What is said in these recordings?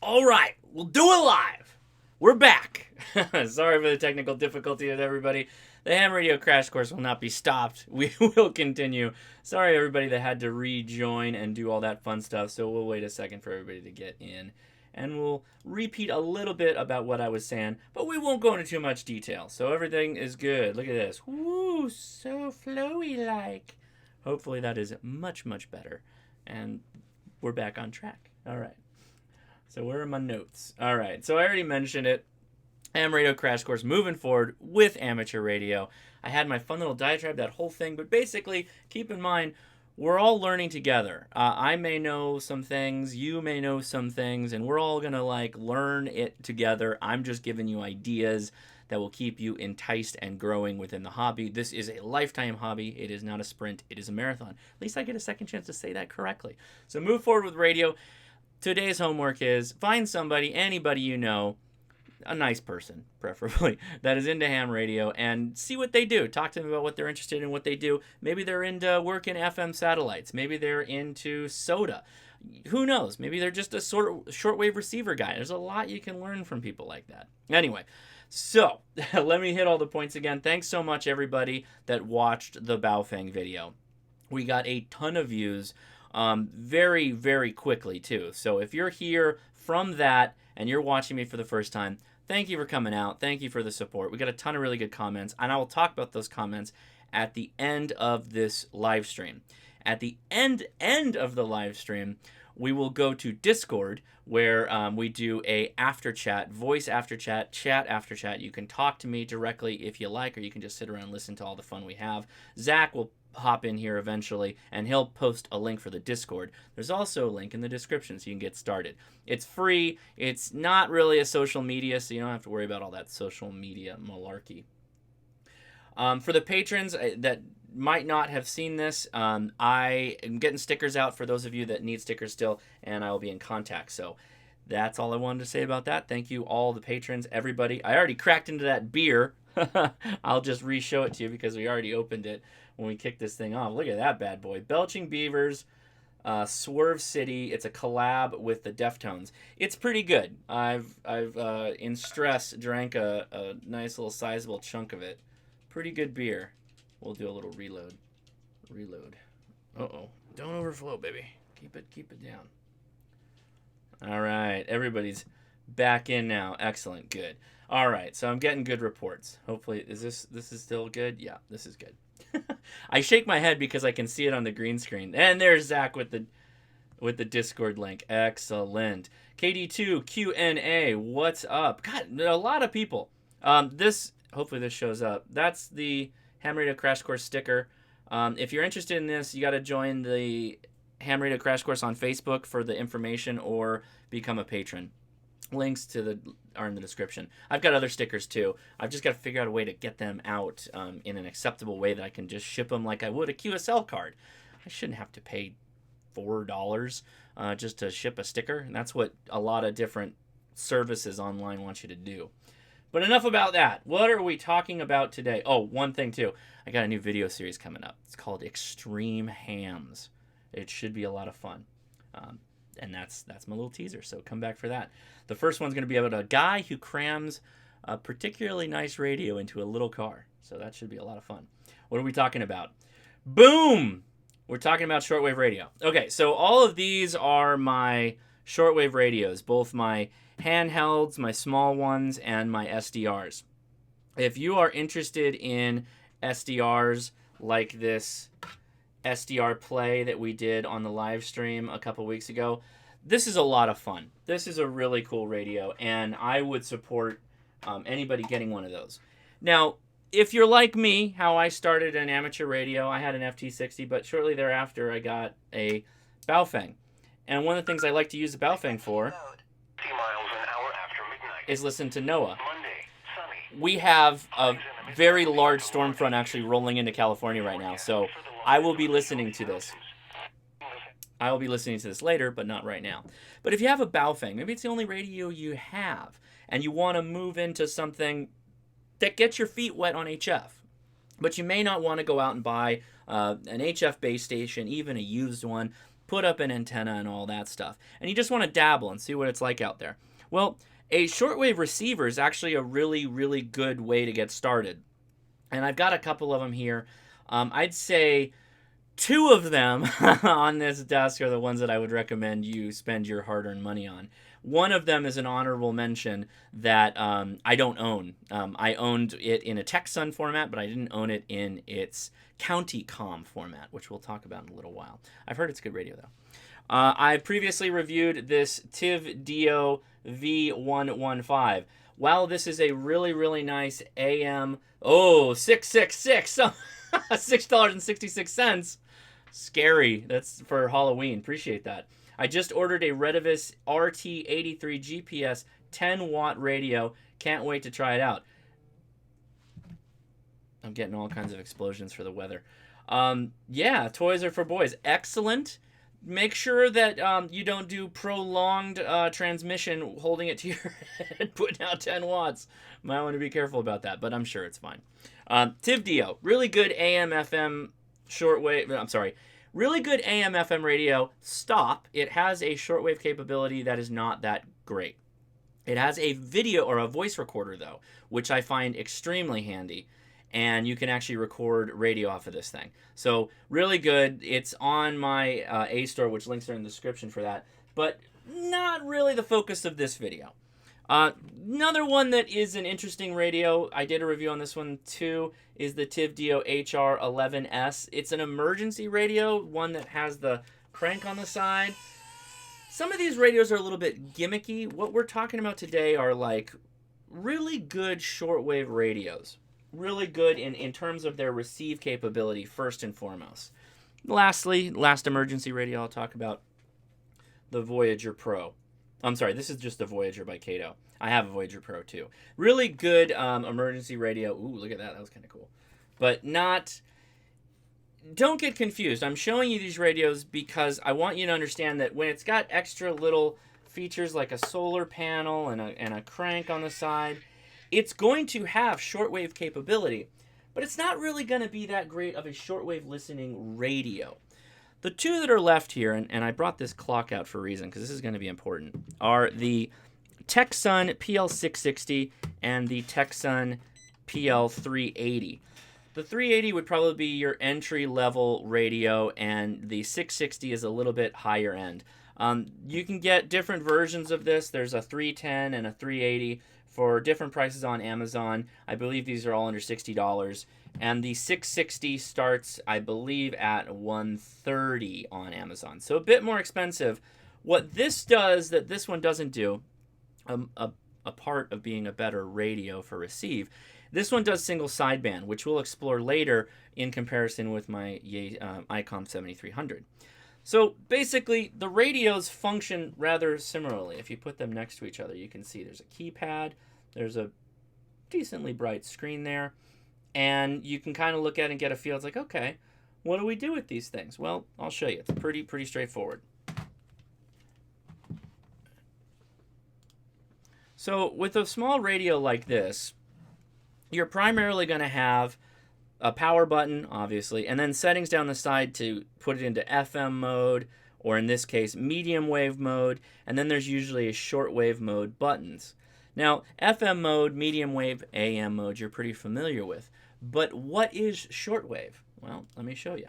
All right, we'll do it live. We're back. Sorry for the technical difficulty with everybody. The ham radio crash course will not be stopped. We will continue. Sorry, everybody that had to rejoin and do all that fun stuff. So we'll wait a second for everybody to get in. And we'll repeat a little bit about what I was saying, but we won't go into too much detail. So everything is good. Look at this. Woo, so flowy-like. Hopefully that is much, much better. And we're back on track. All right. So where are my notes? All right. So I already mentioned it. Ham radio crash course moving forward with amateur radio. I had my fun little diatribe, that whole thing. But basically, keep in mind, we're all learning together. I may know some things, you may know some things, and we're all going to learn it together. I'm just giving you ideas that will keep you enticed and growing within the hobby. This is a lifetime hobby. It is not a sprint. It is a marathon. At least I get a second chance to say that correctly. So move forward with radio. Today's homework is find somebody, anybody you know, a nice person, preferably, that is into ham radio, and see what they do. Talk to them about what they're interested in, what they do. Maybe they're into working FM satellites. Maybe they're into soda. Who knows? Maybe they're just a shortwave receiver guy. There's a lot you can learn from people like that. Anyway, so let me hit all the points again. Thanks so much, everybody that watched the BaoFeng video. We got a ton of views very, very quickly, too. So if you're here from that and you're watching me for the first time, thank you for coming out. Thank you for the support. We got a ton of really good comments, and I will talk about those comments at the end of this live stream. At the end of the live stream, we will go to Discord, where we do a after chat, voice after chat, chat after chat. You can talk to me directly if you like, or you can just sit around and listen to all the fun we have. Zach will hop in here eventually, and he'll post a link for the Discord. There's also a link in the description so you can get started. It's free. It's not really a social media, so you don't have to worry about all that social media malarkey. For the patrons that might not have seen this, I am getting stickers out for those of you that need stickers still, and I will be in contact. So that's all I wanted to say about that. Thank you, all the patrons, everybody. I already cracked into that beer. I'll just re-show it to you because we already opened it when we kicked this thing off. Look at that bad boy. Belching Beavers, Swerve City. It's a collab with the Deftones. It's pretty good. I've in stress drank a nice little sizable chunk of it. Pretty good beer. We'll do a little reload. Uh-oh. Don't overflow, baby. Keep it down. All right. Everybody's back in now. Excellent. Good. All right. So I'm getting good reports. Hopefully, this is still good? Yeah, this is good. I shake my head because I can see it on the green screen. And there's Zach with the Discord link. Excellent. KD2QNA, what's up? God, a lot of people. Hopefully this shows up. That's the Ham Radio Crash Course sticker. If you're interested in this, you got to join the Ham Radio Crash Course on Facebook for the information or become a patron. Links are in the description. I've got other stickers too. I've just got to figure out a way to get them out in an acceptable way that I can just ship them like I would a QSL card. I shouldn't have to pay $4 just to ship a sticker. And that's what a lot of different services online want you to do. But enough about that. What are we talking about today? Oh, one thing too. I got a new video series coming up. It's called Extreme Hams. It should be a lot of fun. And that's my little teaser, so come back for that. The first one's going to be about a guy who crams a particularly nice radio into a little car. So that should be a lot of fun. What are we talking about? Boom! We're talking about shortwave radio. Okay, so all of these are my shortwave radios, both my handhelds, my small ones, and my SDRs. If you are interested in SDRs like this SDR play that we did on the live stream a couple weeks ago, this is a lot of fun. This is a really cool radio, and I would support anybody getting one of those. Now, if you're like me, how I started an amateur radio, I had an FT60, but shortly thereafter I got a BaoFeng. And one of the things I like to use the BaoFeng for is listen to NOAA. We have a very large storm front actually rolling into California right now, so I will be listening to this. I will be listening to this later, but not right now. But if you have a BaoFeng, maybe it's the only radio you have, and you want to move into something that gets your feet wet on HF, but you may not want to go out and buy an HF base station, even a used one. put up an antenna and all that stuff. And you just want to dabble and see what it's like out there. Well, a shortwave receiver is actually a really, really good way to get started. And I've got a couple of them here. I'd say 2 of them on this desk are the ones that I would recommend you spend your hard-earned money on. One of them is an honorable mention that I don't own. I owned it in a Tecsun format, but I didn't own it in its county comm format, which we'll talk about in a little while. I've heard it's good radio, though. I previously reviewed this TIV-DO V115. While this is a really, really nice AM... Oh, 666! $6.66. Scary. That's for Halloween. Appreciate that. I just ordered a Recevier RT83 GPS 10-watt radio. Can't wait to try it out. I'm getting all kinds of explosions for the weather. Yeah, toys are for boys. Excellent. Make sure that you don't do prolonged transmission holding it to your head, putting out 10 watts. Might want to be careful about that, but I'm sure it's fine. TIV-DO, really good AM/FM shortwave. I'm sorry, really good AM/FM radio. Stop. It has a shortwave capability that is not that great. It has a video or a voice recorder though, which I find extremely handy. And you can actually record radio off of this thing. So really good. It's on my A-store, which links are in the description for that. But not really the focus of this video. Another one that is an interesting radio, I did a review on this one too, is the TIV-DO HR11S. It's an emergency radio, one that has the crank on the side. Some of these radios are a little bit gimmicky. What we're talking about today are like really good shortwave radios. Really good in terms of their receive capability, first and foremost. Lastly, last emergency radio I'll talk about, the Voyager Pro. I'm sorry, this is just the Voyager by Kato. I have a Voyager Pro too. Really good emergency radio. Ooh, look at that. That was kind of cool. But not... Don't get confused. I'm showing you these radios because I want you to understand that when it's got extra little features like a solar panel and a crank on the side... It's going to have shortwave capability, but it's not really going to be that great of a shortwave listening radio. The 2 that are left here, and I brought this clock out for a reason because this is going to be important, are the Tecsun PL660 and the Tecsun PL380. The 380 would probably be your entry-level radio, and the 660 is a little bit higher end. You can get different versions of this. There's a 310 and a 380. For different prices on Amazon. I believe these are all under $60. And the 660 starts, I believe, at $130 on Amazon. So a bit more expensive. What this does that this one doesn't do, a part of being a better radio for receive, this one does single sideband, which we'll explore later in comparison with my ICOM 7300. So basically, the radios function rather similarly. If you put them next to each other, you can see there's a keypad, there's a decently bright screen there, and you can kind of look at it and get a feel. It's like, okay, what do we do with these things? Well, I'll show you. It's pretty straightforward. So with a small radio like this, you're primarily going to have a power button, obviously, and then settings down the side to put it into FM mode, or in this case, medium wave mode, and then there's usually a shortwave mode buttons. Now, FM mode, medium wave, AM mode, you're pretty familiar with. But what is shortwave? Well, let me show you.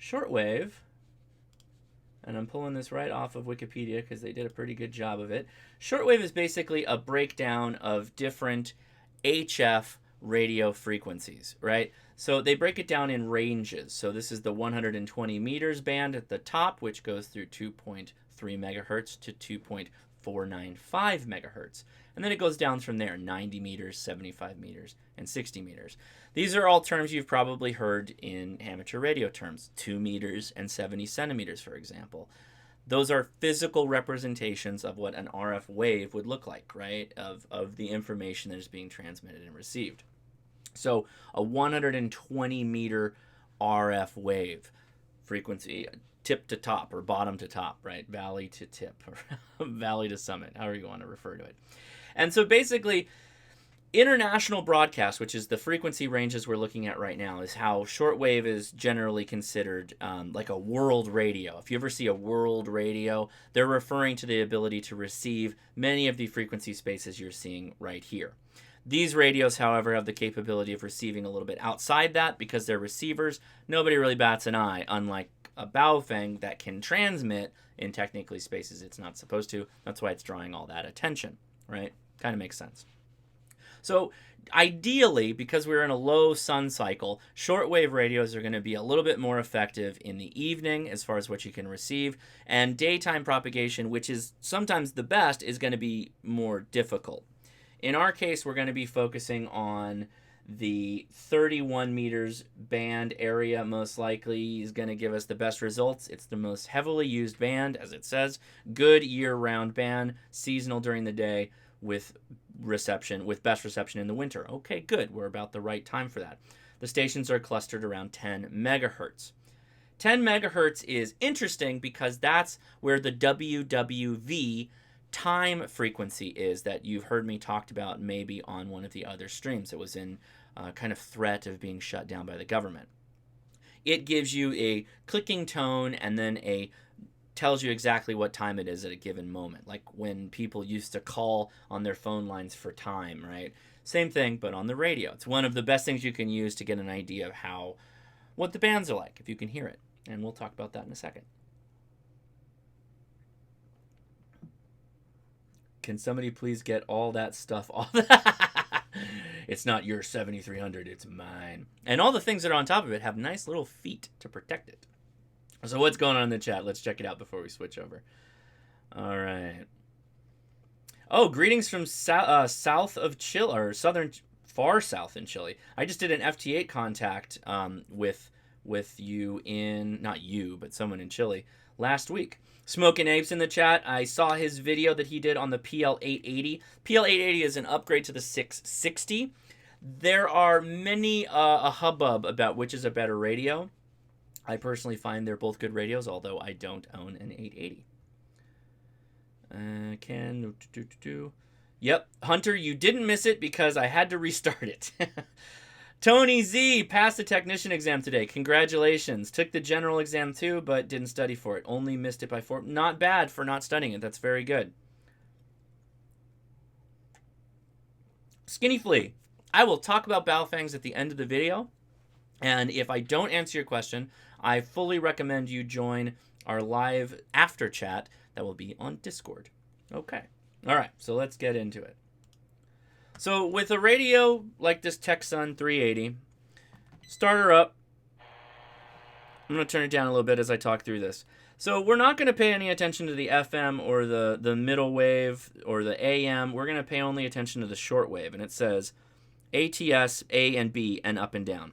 Shortwave, and I'm pulling this right off of Wikipedia because they did a pretty good job of it. Shortwave is basically a breakdown of different HF radio frequencies, right? So they break it down in ranges. So this is the 120 meters band at the top, which goes through 2.3 megahertz to 2.495 megahertz. And then it goes down from there, 90 meters, 75 meters, and 60 meters. These are all terms you've probably heard in amateur radio terms, 2 meters and 70 centimeters, for example. Those are physical representations of what an RF wave would look like, right? Of the information that is being transmitted and received. So a 120 meter RF wave frequency, tip to top or bottom to top, right? Valley to tip or valley to summit, however you want to refer to it. And so basically, International broadcast, which is the frequency ranges we're looking at right now, is how shortwave is generally considered like a world radio. If you ever see a world radio, they're referring to the ability to receive many of the frequency spaces you're seeing right here. These radios, however, have the capability of receiving a little bit outside that because they're receivers. Nobody really bats an eye, unlike a BaoFeng that can transmit in technically spaces it's not supposed to. That's why it's drawing all that attention, right? Kind of makes sense. So ideally, because we're in a low sun cycle, shortwave radios are going to be a little bit more effective in the evening as far as what you can receive, and daytime propagation, which is sometimes the best, is going to be more difficult. In our case, we're going to be focusing on the 31 meters band area. Most likely is going to give us the best results. It's the most heavily used band, as it says. Good year-round band, seasonal during the day, with best reception in the winter. Okay, good. We're about the right time for that. The stations are clustered around 10 megahertz. 10 megahertz is interesting because that's where the WWV time frequency is that you've heard me talked about maybe on one of the other streams. It was in kind of threat of being shut down by the government. It gives you a clicking tone and then tells you exactly what time it is at a given moment, like when people used to call on their phone lines for time, right? Same thing, but on the radio. It's one of the best things you can use to get an idea of what the bands are like, if you can hear it. And we'll talk about that in a second. Can somebody please get all that stuff off? It's not your 7300, it's mine. And all the things that are on top of it have nice little feet to protect it. So what's going on in the chat? Let's check it out before we switch over. All right. Oh, greetings from south of Chile, or far south in Chile. I just did an FT8 contact with you not you, but someone in Chile last week. Smoking Apes in the chat. I saw his video that he did on the PL880. PL880 is an upgrade to the 660. There are many a hubbub about which is a better radio. I personally find they're both good radios, although I don't own an 880. Yep, Hunter, you didn't miss it because I had to restart it. Tony Z passed the technician exam today. Congratulations. Took the general exam too, but didn't study for it. Only missed it by 4. Not bad for not studying it. That's very good. Skinny Flea. I will talk about BaoFengs at the end of the video. And if I don't answer your question, I fully recommend you join our live after chat that will be on Discord. Okay. All right. So let's get into it. So with a radio like this Tecsun 380, start her up. I'm going to turn it down a little bit as I talk through this. So we're not going to pay any attention to the FM or the middle wave or the AM. We're going to pay only attention to the shortwave. And it says ATS, A and B, and up and down.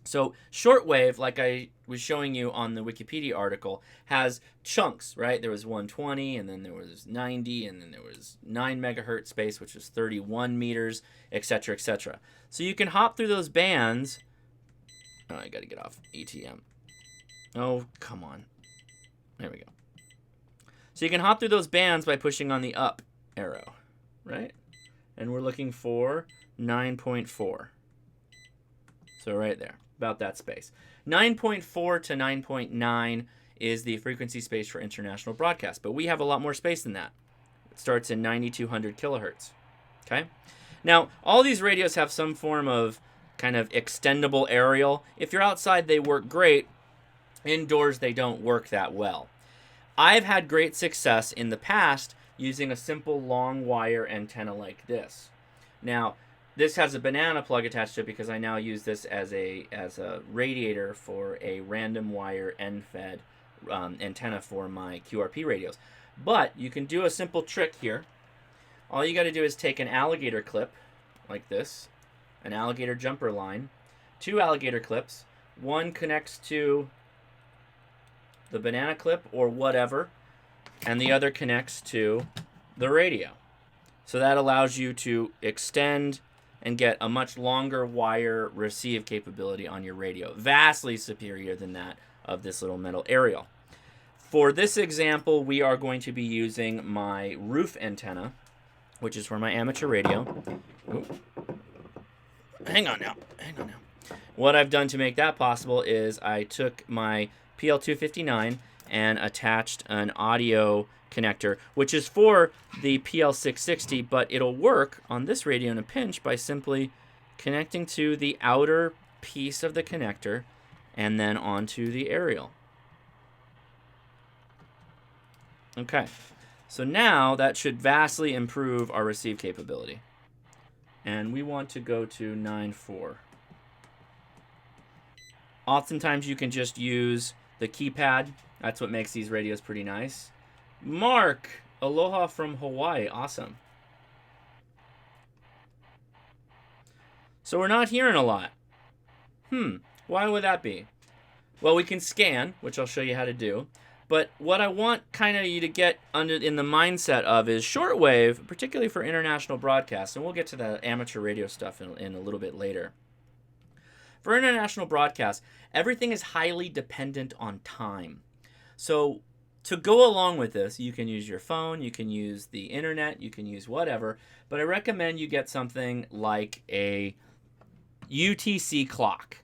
So shortwave, like I was showing you on the Wikipedia article, has chunks, right? There was 120, and then there was 90, and then there was 9 megahertz space, which was 31 meters, etc., etc. So you can hop through those bands. Oh, I got to get off ATM. Oh, come on. There we go. So you can hop through those bands by pushing on the up arrow, right? And we're looking for 9.4. So right there. About that space. 9.4 to 9.9 is the frequency space for international broadcast, but we have a lot more space than that. It starts in 9200 kilohertz. Okay? Now, all these radios have some form of kind of extendable aerial. If you're outside, they work great. Indoors, they don't work that well. I've had great success in the past using a simple long wire antenna like this. Now, this has a banana plug attached to it because I now use this as a radiator for a random wire end-fed antenna for my QRP radios. But you can do a simple trick here. All you got to do is take an alligator clip like this, an alligator jumper line, 2 alligator clips. One connects to the banana clip or whatever, and the other connects to the radio. So that allows you to extend and get a much longer wire receive capability on your radio. Vastly superior than that of this little metal aerial. For this example, we are going to be using my roof antenna, which is for my amateur radio. Oop. Hang on now. What I've done to make that possible is I took my PL259 and attached an audio connector, which is for the PL660, but it'll work on this radio in a pinch by simply connecting to the outer piece of the connector and then onto the aerial. Okay, so now that should vastly improve our receive capability. And we want to go to 9.4. Oftentimes you can just use the keypad. That's what makes these radios pretty nice. Mark, aloha from Hawaii. Awesome. So we're not hearing a lot. Why would that be? Well, we can scan, which I'll show you how to do. But what I want kind of you to get in the mindset of is shortwave, particularly for international broadcasts, and we'll get to the amateur radio stuff in a little bit later. For international broadcasts, everything is highly dependent on time. So to go along with this, you can use your phone, you can use the internet, you can use whatever, but I recommend you get something like a UTC clock.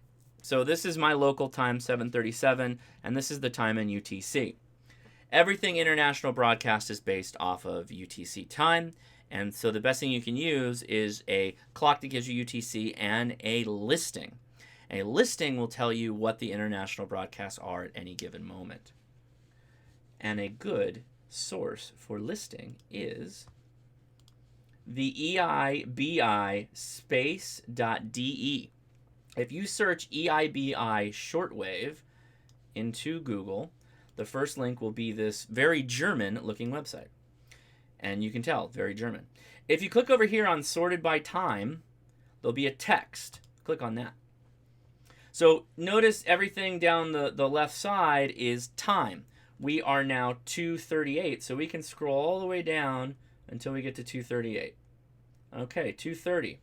So this is my local time, 7:37, and this is the time in UTC. Everything international broadcast is based off of UTC time, and so the best thing you can use is a clock that gives you UTC and a listing. A listing will tell you what the international broadcasts are at any given moment. And a good source for listing is the EIBI space.de. If you search EIBI shortwave into Google, the first link will be this very German-looking website. And you can tell, very German. If you click over here on sorted by time, there'll be a text. Click on that. So notice everything down the left side is time. We are now 2:38, so we can scroll all the way down until we get to 2:38. Okay, 2:30.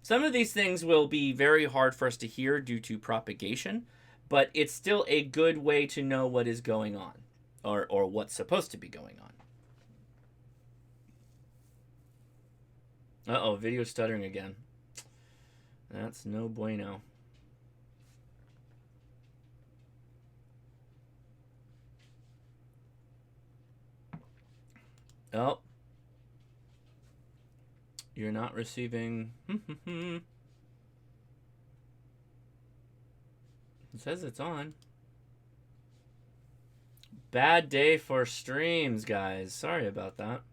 Some of these things will be very hard for us to hear due to propagation, but it's still a good way to know what is going on, or what's supposed to be going on. Uh-oh, video stuttering again. That's no bueno. Oh. You're not receiving. It says it's on. Bad day for streams, guys. Sorry about that.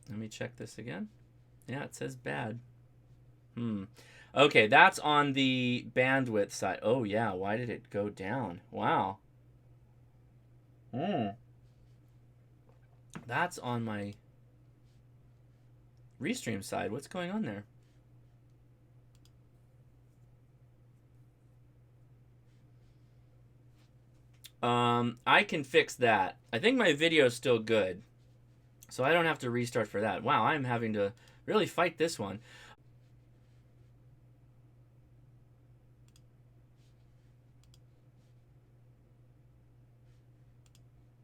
Let me check this again. Yeah, it says bad. Okay, that's on the bandwidth side. Oh, yeah. Why did it go down? Wow. That's on my Restream side. What's going on there? I can fix that. I think my video is still good, so I don't have to restart for that. Wow, I'm having to really fight this one.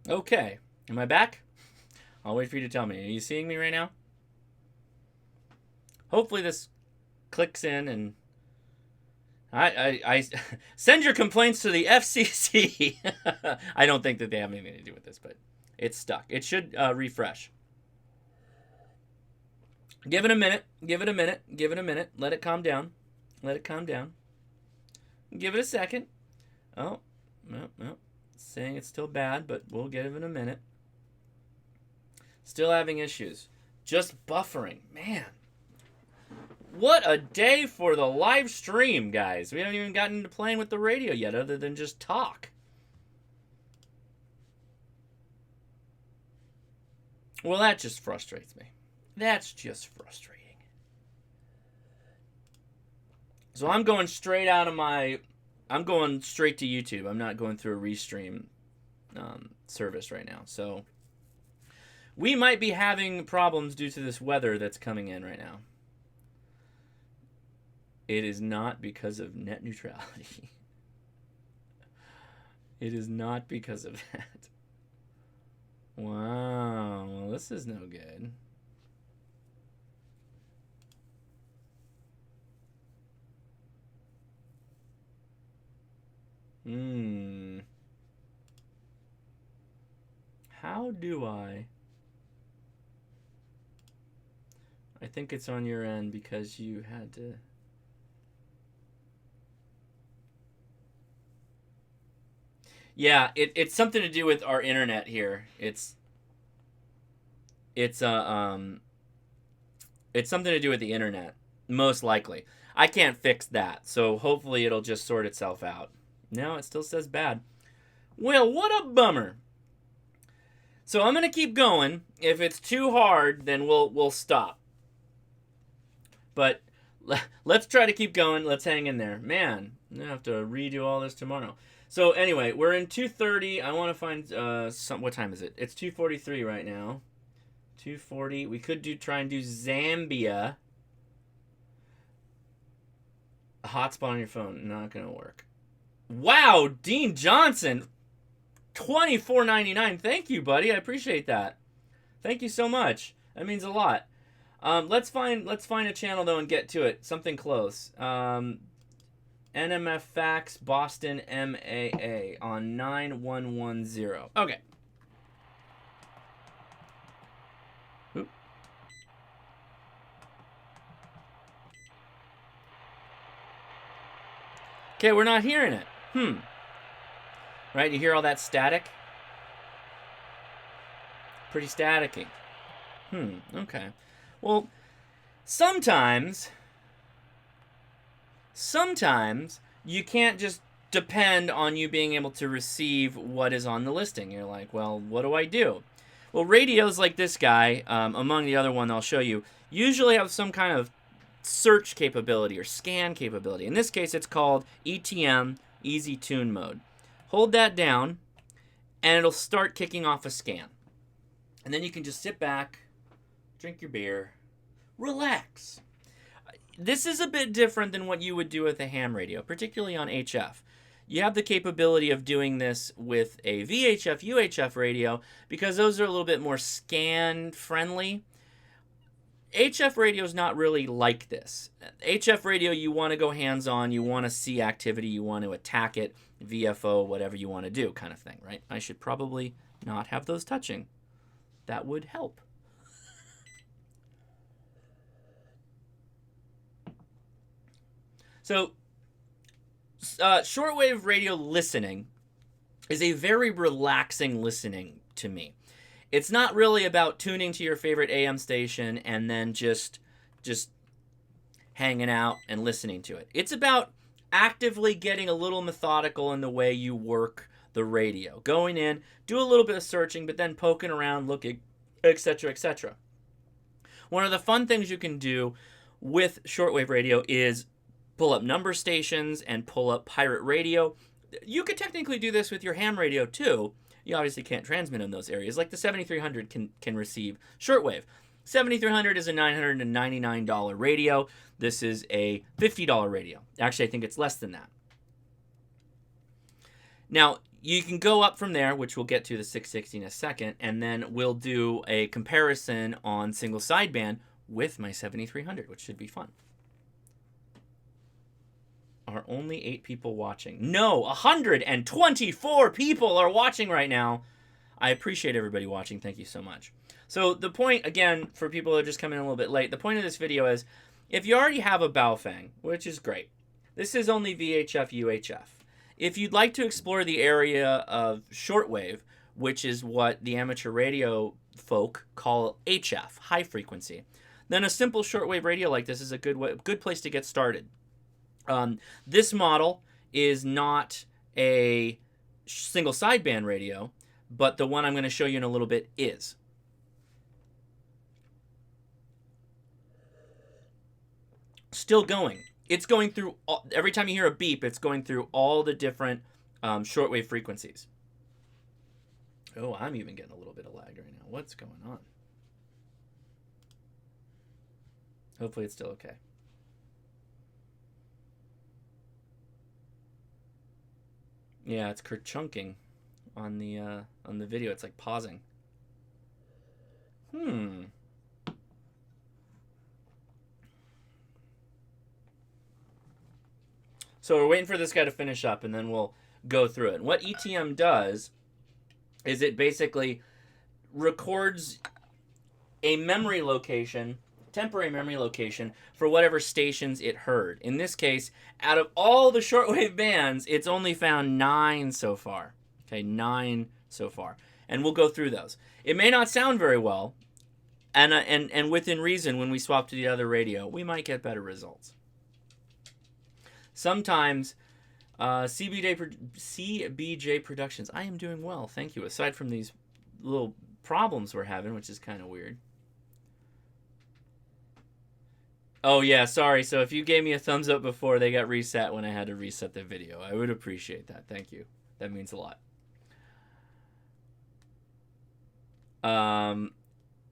Okay, am I back? I'll wait for you to tell me. Are you seeing me right now? Hopefully this clicks in, and I send your complaints to the FCC. I don't think that they have anything to do with this, but it's stuck. It should refresh. Give it a minute. Give it a minute. Give it a minute. Let it calm down. Let it calm down. Give it a second. Oh, no. It's saying it's still bad, but we'll give it a minute. Still having issues. Just buffering. Man. What a day for the live stream, guys. We haven't even gotten into playing with the radio yet, other than just talk. Well, that just frustrates me. That's just frustrating. So I'm going straight out of I'm going straight to YouTube. I'm not going through a Restream service right now. So we might be having problems due to this weather that's coming in right now. It is not because of net neutrality. It is not because of that. Wow. Well, this is no good. How do I think it's on your end because you had to... Yeah, it's something to do with our internet here. It's something to do with the internet, most likely. I can't fix that, so hopefully it'll just sort itself out. No, it still says bad. Well, what a bummer. So I'm gonna keep going. If it's too hard, then we'll stop. But let's try to keep going. Let's hang in there. Man, I'm gonna have to redo all this tomorrow. So anyway, we're in 2:30. I want to find what time is it? It's 2:43 right now. 2:40. We could try and do Zambia. A hotspot on your phone, not gonna work. Wow, Dean Johnson, $24.99. Thank you, buddy. I appreciate that. Thank you so much. That means a lot. Let's find a channel though and get to it. Something close. NMF Fax Boston MAA on 9110. Okay. Oop. Okay, we're not hearing it. Right, you hear all that static? Pretty staticky. Okay. Well, sometimes you can't just depend on you being able to receive what is on the listing. You're like, well, what do I do? Well, radios like this guy, among the other one I'll show you, usually have some kind of search capability or scan capability. In this case, it's called ETM, Easy Tune Mode. Hold that down, and it'll start kicking off a scan. And then you can just sit back, drink your beer, relax. This is a bit different than what you would do with a ham radio, particularly on HF. You have the capability of doing this with a VHF, UHF radio, because those are a little bit more scan friendly. HF radio is not really like this. HF radio, you want to go hands-on, you want to see activity, you want to attack it, VFO, whatever you want to do, kind of thing, right? I should probably not have those touching. That would help. So, shortwave radio listening is a very relaxing listening to me. It's not really about tuning to your favorite AM station and then just hanging out and listening to it. It's about actively getting a little methodical in the way you work the radio. Going in, do a little bit of searching, but then poking around, looking, etc., etc. One of the fun things you can do with shortwave radio is pull up number stations and pull up pirate radio. You could technically do this with your ham radio too. You obviously can't transmit in those areas. Like the 7300 can receive shortwave. 7300 is a $999 radio. This is a $50 radio. Actually, I think it's less than that. Now, you can go up from there, which we'll get to the 660 in a second, and then we'll do a comparison on single sideband with my 7300, which should be fun. Are only 8 people watching? No, 124 people are watching right now. I appreciate everybody watching. Thank you so much. So the point, again, for people that are just coming in a little bit late, the point of this video is, if you already have a BaoFeng, which is great, this is only VHF, UHF. If you'd like to explore the area of shortwave, which is what the amateur radio folk call HF, high frequency, then a simple shortwave radio like this is a good place to get started. This model is not a single sideband radio, but the one I'm going to show you in a little bit is. Still going. It's going through, every time you hear a beep, it's going through all the different shortwave frequencies. Oh, I'm even getting a little bit of lag right now. What's going on? Hopefully it's still okay. Yeah, it's kerchunking on the video. It's like pausing. So we're waiting for this guy to finish up, and then we'll go through it. And what ETM does is it basically records a memory location, temporary memory location, for whatever stations it heard. In this case, out of all the shortwave bands, it's only found 9 so far. Okay, 9 so far. And we'll go through those. It may not sound very well, and within reason, when we swap to the other radio, we might get better results. Sometimes CBJ Productions. I am doing well, thank you. Aside from these little problems we're having, which is kind of weird. Oh yeah, sorry. So if you gave me a thumbs up before, they got reset when I had to reset the video. I would appreciate that. Thank you. That means a lot.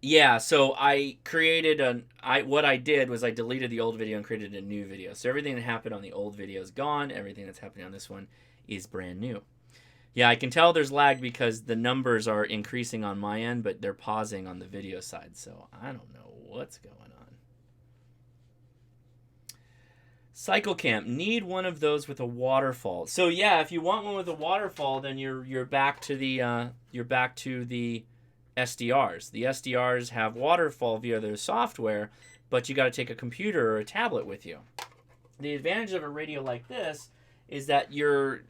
Yeah, so I created what I did was I deleted the old video and created a new video. So everything that happened on the old video is gone. Everything that's happening on this one is brand new. Yeah, I can tell there's lag because the numbers are increasing on my end, but they're pausing on the video side. So I don't know what's going on. Cycle Camp, need one of those with a waterfall. So yeah, if you want one with a waterfall, then you're back to the SDRs. The SDRs have waterfall via their software, but you got to take a computer or a tablet with you. The advantage of a radio like this is that you're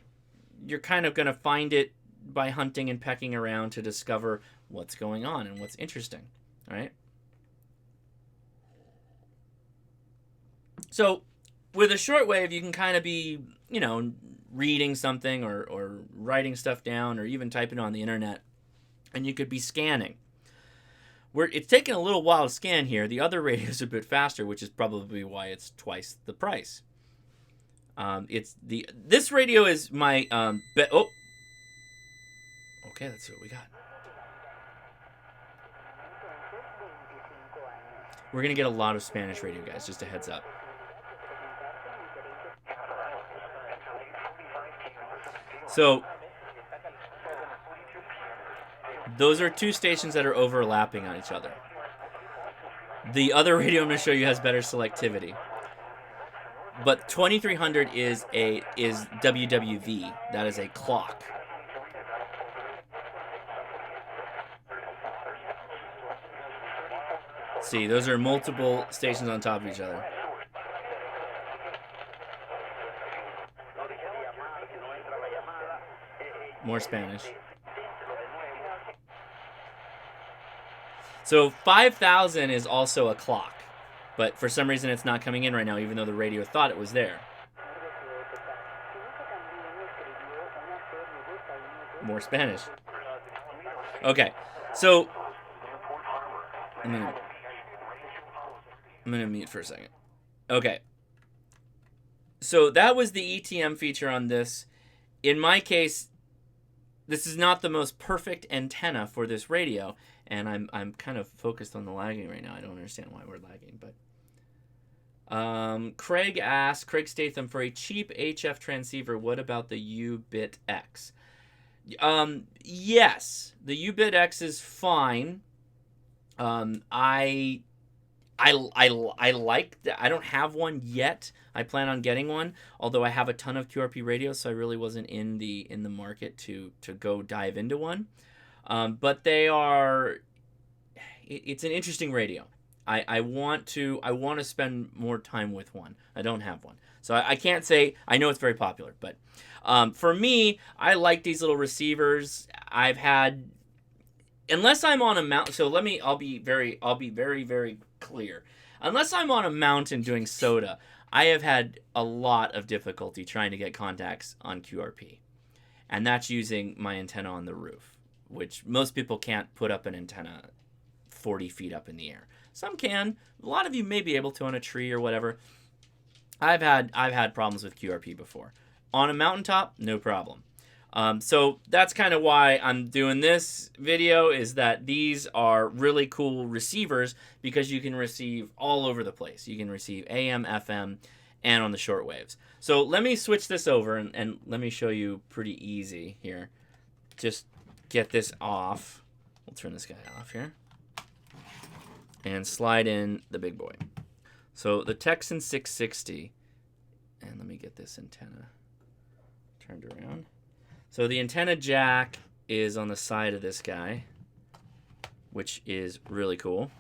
kind of going to find it by hunting and pecking around to discover what's going on and what's interesting, all right? So with a shortwave, you can kind of be, reading something or writing stuff down or even typing on the internet, and you could be scanning. It's taking a little while to scan here. The other radio is a bit faster, which is probably why it's twice the price. This radio is my okay, let's see what we got. We're gonna get a lot of Spanish radio, guys. Just a heads up. So those are 2 stations that are overlapping on each other. The other radio I'm going to show you has better selectivity. But 2300 is WWV. That is a clock. See, those are multiple stations on top of each other. More Spanish. So 5000 is also a clock, but for some reason it's not coming in right now, even though the radio thought it was there. More Spanish. Okay, so I'm gonna mute for a second. Okay, so that was the ETM feature on this. In my case, this is not the most perfect antenna for this radio, and I'm kind of focused on the lagging right now. I don't understand why we're lagging, but Craig Statham, for a cheap HF transceiver, what about the U-Bit X? Yes, the U-Bit X is fine. I like that. I don't have one yet. I plan on getting one, although I have a ton of QRP radios, so I really wasn't in the market to go dive into one. But they are. It's an interesting radio. I want to spend more time with one. I don't have one, so I can't say. I know it's very popular, but for me, I like these little receivers. I've had, unless I'm on a mountain. So I'll be very very clear. Unless I'm on a mountain doing SOTA, I have had a lot of difficulty trying to get contacts on QRP. And that's using my antenna on the roof, which most people can't put up an antenna 40 feet up in the air. Some can. A lot of you may be able to on a tree or whatever. I've had problems with QRP before. On a mountaintop, no problem. So that's kind of why I'm doing this video, is that these are really cool receivers because you can receive all over the place. You can receive AM, FM, and on the shortwaves. So let me switch this over and let me show you pretty easy here. Just get this off. We'll turn this guy off here. and slide in the big boy. So the Tecsun 660, and let me get this antenna turned around. So the antenna jack is on the side of this guy, which is really cool.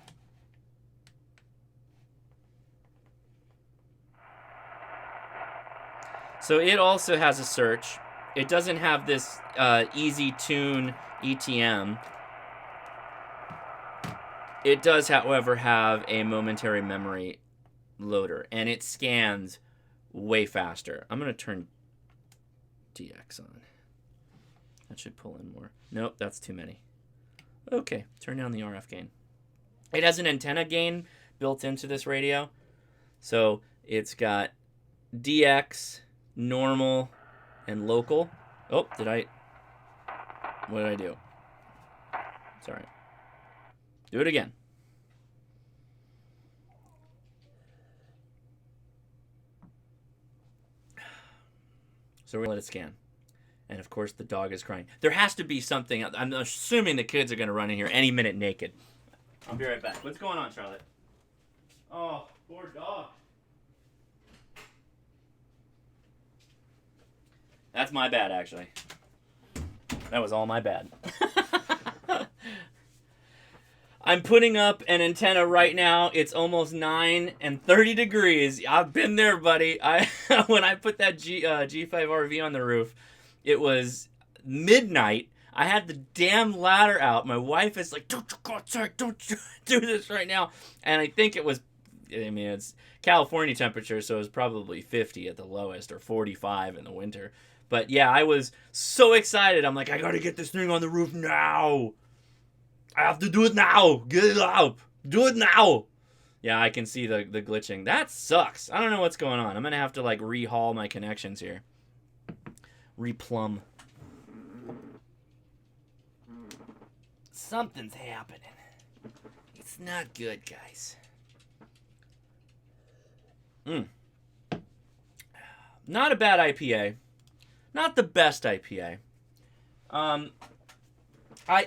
So it also has a search. It doesn't have this easy tune ETM. It does, however, have a momentary memory loader, and it scans way faster. I'm going to turn DX on. That should pull in more. Nope, that's too many. Okay, turn down the RF gain. It has an antenna gain built into this radio. So it's got DX, normal, and local. Oh, what did I do? Sorry. Do it again. So we're going to let it scan. And of course, the dog is crying. There has to be something. I'm assuming the kids are going to run in here any minute naked. I'll be right back. What's going on, Charlotte? Oh, poor dog. That's my bad, actually. That was all my bad. I'm putting up an antenna right now. It's almost 9 and 30 degrees. I've been there, buddy. When I put that G5 RV on the roof, it was midnight. I had the damn ladder out. My wife is like, "Don't you go outside. Don't you do this right now." And I think it was, I mean, it's California temperature, so it was probably 50 at the lowest or 45 in the winter. But yeah, I was so excited. I'm like, I got to get this thing on the roof now. I have to do it now. Get it up. Do it now. Yeah, I can see the glitching. That sucks. I don't know what's going on. I'm going to have to like rehaul my connections here. Replumb. Something's happening. It's not good, guys. Not a bad IPA. Not the best IPA.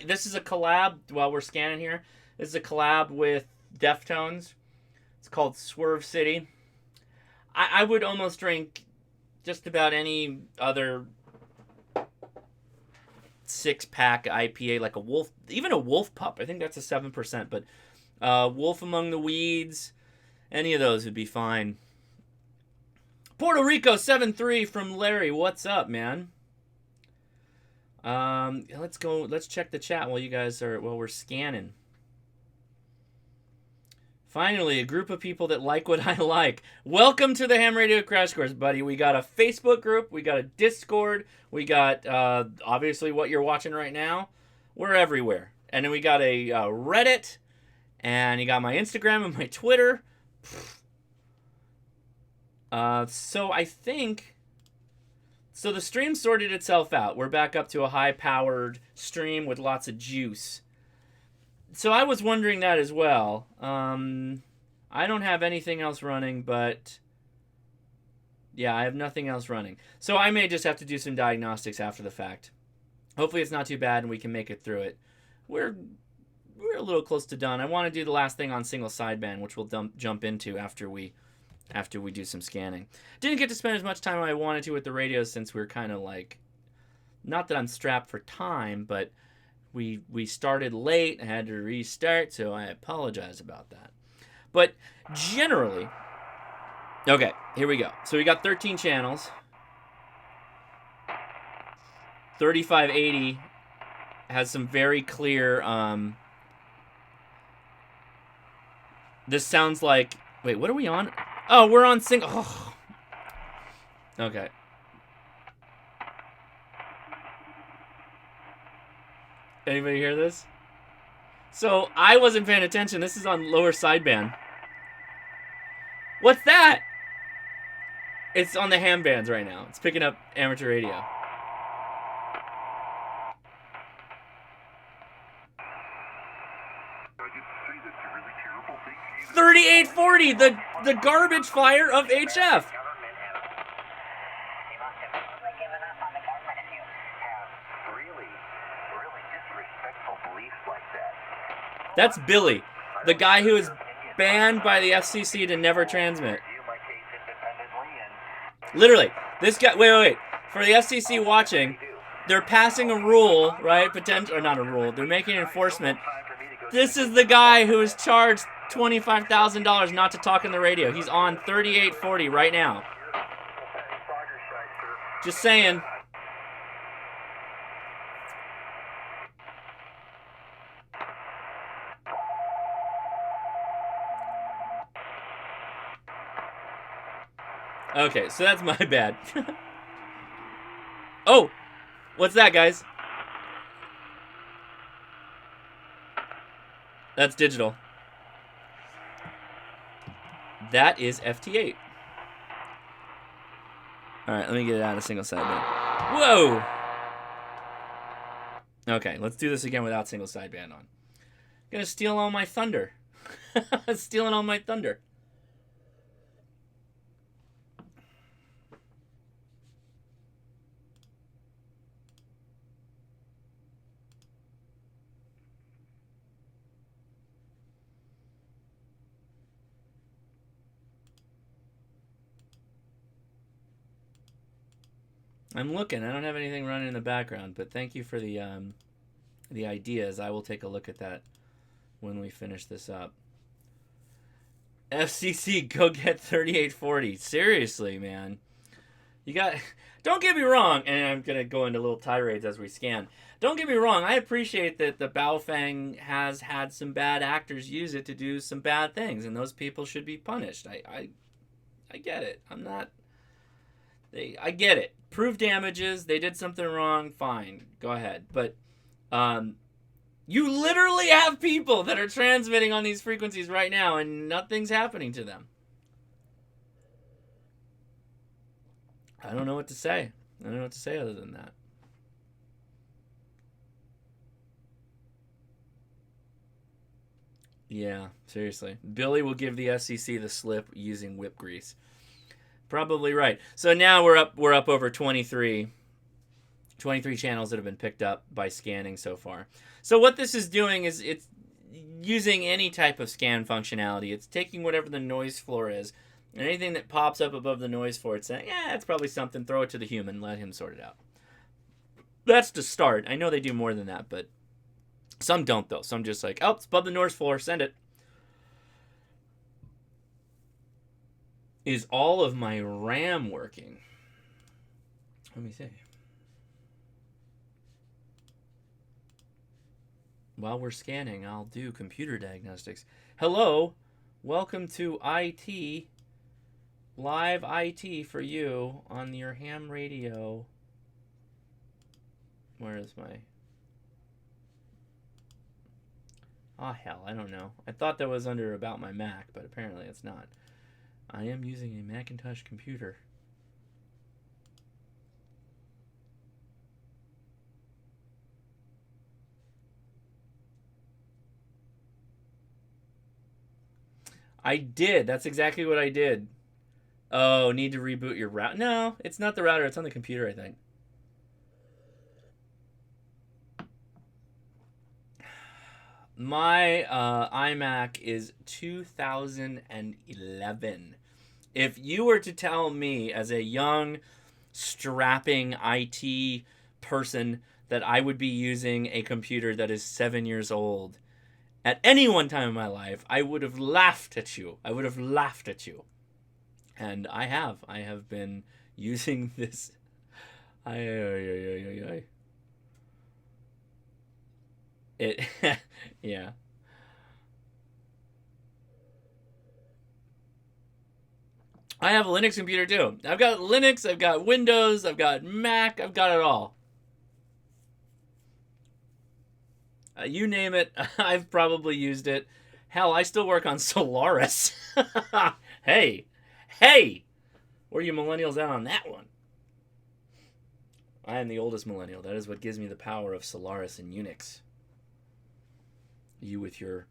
This is a collab while we're scanning here. This is a collab with Deftones. It's called Swerve City. I would almost drink just about any other 6-pack IPA, like a Wolf, even a Wolf Pup. I think that's a 7%, but Wolf Among the Weeds, any of those would be fine. Puerto Rico 7-3 from Larry. What's up, man? Let's go. Let's check the chat while we're scanning. Finally, a group of people that like what I like. Welcome to the Ham Radio Crash Course, buddy. We got a Facebook group. We got a Discord. We got, obviously, what you're watching right now. We're everywhere. And then we got a Reddit. And you got my Instagram and my Twitter. So I think... So the stream sorted itself out. We're back up to a high-powered stream with lots of juice. So I was wondering that as well. I don't have anything else running, but... Yeah, I have nothing else running. So I may just have to do some diagnostics after the fact. Hopefully it's not too bad and we can make it through it. We're a little close to done. I want to do the last thing on single sideband, which we'll jump into after we do some scanning. Didn't get to spend as much time as I wanted to with the radio since we're kind of like... Not that I'm strapped for time, but... We started late, I had to restart, so I apologize about that. But generally, okay, here we go. So we got 13 channels. 3580 has some very clear, this sounds like, wait, what are we on? Oh, we're on single, oh. Okay. Anybody hear this? So, I wasn't paying attention. This is on lower sideband. What's that? It's on the ham bands right now. It's picking up amateur radio. $38.40, the garbage fire of HF. That's Billy. The guy who is banned by the FCC to never transmit. Literally, this guy. Wait. For the FCC watching, they're passing a rule, right? Or not a rule. They're making enforcement. This is the guy who is charged $25,000 not to talk on the radio. He's on 3840 right now. Just saying. Okay, so that's my bad. Oh! What's that, guys? That's digital. That is FT8. Alright, let me get it out of single sideband. Whoa! Okay, let's do this again without single sideband on. Gonna steal all my thunder. Stealing all my thunder. I'm looking. I don't have anything running in the background, but thank you for the ideas. I will take a look at that when we finish this up. FCC, go get 3840. Seriously, man. You got... Don't get me wrong, and I'm going to go into little tirades as we scan. Don't get me wrong. I appreciate that the BaoFeng has had some bad actors use it to do some bad things, and those people should be punished. I get it. I'm not... I get it. Prove damages. They did something wrong. Fine. Go ahead. But you literally have people that are transmitting on these frequencies right now and nothing's happening to them. I don't know what to say. I don't know what to say other than that. Yeah, seriously. Billy will give the FCC the slip using whip grease. Probably right. So now we're up over 23 channels that have been picked up by scanning so far. So what this is doing is it's using any type of scan functionality. It's taking whatever the noise floor is, and anything that pops up above the noise floor, it's saying, yeah, it's probably something, throw it to the human, let him sort it out. That's the start. I know they do more than that, but some don't, though. Some just like, oh, it's above the noise floor, send it. Is all of my RAM working? Let me see. While we're scanning, I'll do computer diagnostics. Hello, welcome to IT, live IT for you on your ham radio. Where is my... Ah, hell, I don't know. I thought that was under About My Mac, but apparently it's not. I am using a Macintosh computer. I did. That's exactly what I did. Oh, need to reboot your router. No, it's not the router. It's on the computer, I think. My iMac is 2011. If you were to tell me as a young, strapping IT person that I would be using a computer that is 7 years old at any one time in my life, I would have laughed at you. I would have laughed at you. And I have. I have been using this. It, yeah. I have a Linux computer too. I've got Linux, I've got Windows, I've got Mac, I've got it all. You name it, I've probably used it. Hell, I still work on Solaris. Hey, where are you millennials at on that one? I am the oldest millennial. That is what gives me the power of Solaris and Unix. You with your...